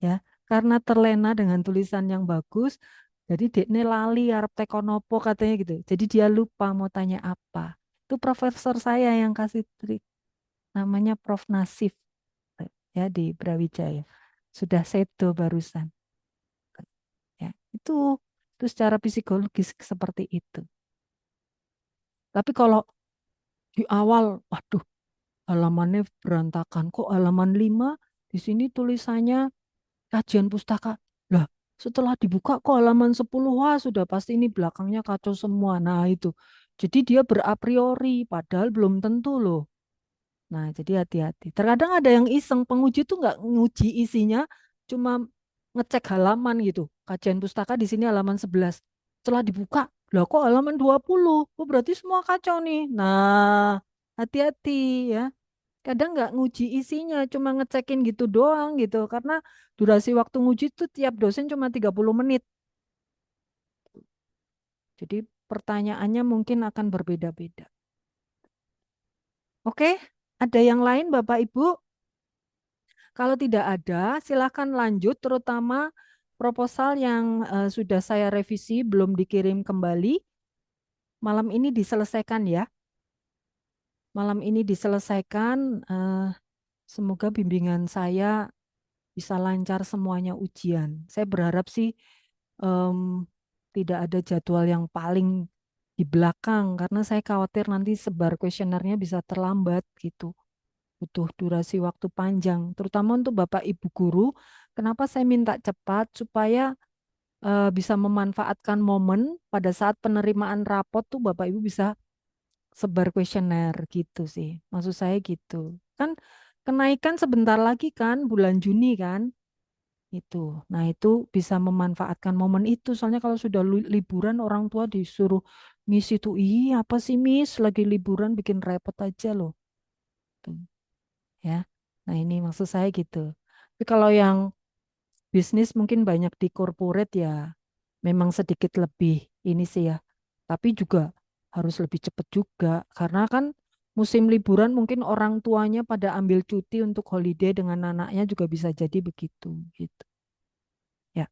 Ya, karena terlena dengan tulisan yang bagus, jadi dekne lali arep tekon opo katanya gitu. Jadi dia lupa mau tanya apa. Itu profesor saya yang kasih trik. Namanya Prof. Nasif ya di Brawijaya. Sudah sedo barusan. Ya, itu secara psikologis seperti itu. Tapi kalau di awal, waduh, halamannya berantakan. Kok halaman 5 di sini tulisannya kajian pustaka. Lah, setelah dibuka kok halaman 10, wah sudah pasti ini belakangnya kacau semua. Nah, itu. Jadi dia bera priori, padahal belum tentu loh. Nah, jadi hati-hati. Terkadang ada yang iseng, penguji tuh nggak nguji isinya, cuma ngecek halaman gitu. Kajian pustaka di sini halaman 11. Setelah dibuka, lah kok halaman 20? Oh, berarti semua kacau nih. Nah, hati-hati ya. Kadang nggak nguji isinya, cuma ngecekin gitu doang gitu. Karena durasi waktu nguji itu tiap dosen cuma 30 menit. Jadi pertanyaannya mungkin akan berbeda-beda. Oke, ada yang lain Bapak Ibu? Kalau tidak ada, silakan lanjut, terutama proposal yang sudah saya revisi belum dikirim kembali. Malam ini diselesaikan ya. Malam ini diselesaikan. Semoga bimbingan saya bisa lancar semuanya ujian. Saya berharap sih tidak ada jadwal yang paling di belakang karena saya khawatir nanti sebar kuesionernya bisa terlambat gitu. Butuh durasi waktu panjang, terutama untuk Bapak Ibu guru. Kenapa saya minta cepat supaya bisa memanfaatkan momen pada saat penerimaan rapot tuh Bapak Ibu bisa sebar kuesioner gitu sih. Maksud saya gitu. Kan kenaikan sebentar lagi kan bulan Juni kan. Itu. Nah, itu bisa memanfaatkan momen itu. Soalnya kalau sudah liburan orang tua disuruh ngisi tuh, ih apa sih Miss lagi liburan bikin repot aja loh. Tuh. Ya. Nah, ini maksud saya gitu. Tapi kalau yang bisnis mungkin banyak di corporate ya memang sedikit lebih ini sih ya. Tapi juga harus lebih cepat juga karena kan musim liburan mungkin orang tuanya pada ambil cuti untuk holiday dengan anaknya juga bisa jadi begitu gitu. Ya.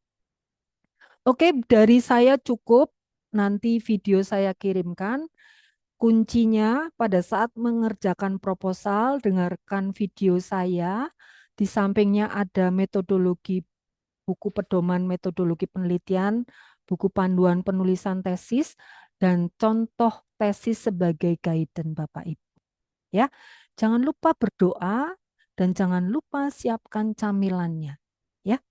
Oke, dari saya cukup. Nanti video saya kirimkan. Kuncinya pada saat mengerjakan proposal, dengarkan video saya. Di sampingnya ada metodologi, buku pedoman metodologi penelitian, buku panduan penulisan tesis, dan contoh tesis sebagai guidance Bapak Ibu. Ya, jangan lupa berdoa dan jangan lupa siapkan camilannya. Ya.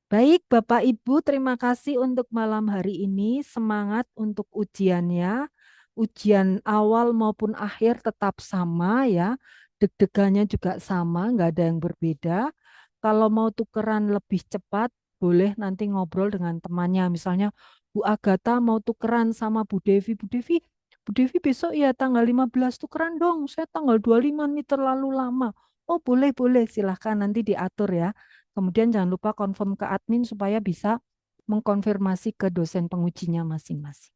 Baik, Bapak Ibu, terima kasih untuk malam hari ini. Semangat untuk ujiannya. Ujian awal maupun akhir tetap sama ya. Deg-degannya juga sama, nggak ada yang berbeda. Kalau mau tukeran lebih cepat, boleh nanti ngobrol dengan temannya. Misalnya Bu Agatha mau tukeran sama Bu Devi. Bu Devi besok ya tanggal 15 tukeran dong. Saya tanggal 25 nih terlalu lama. Oh boleh, silahkan nanti diatur ya. Kemudian jangan lupa konfirm ke admin supaya bisa mengkonfirmasi ke dosen pengujinya masing-masing.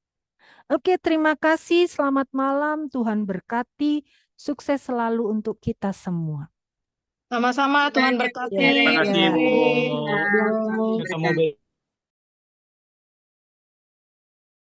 Oke, terima kasih. Selamat malam. Tuhan berkati. Sukses selalu untuk kita semua. Sama-sama, Tuhan Baik, berkati. Tere. Terima kasih, Ya. Ibu. Halo. Ketemu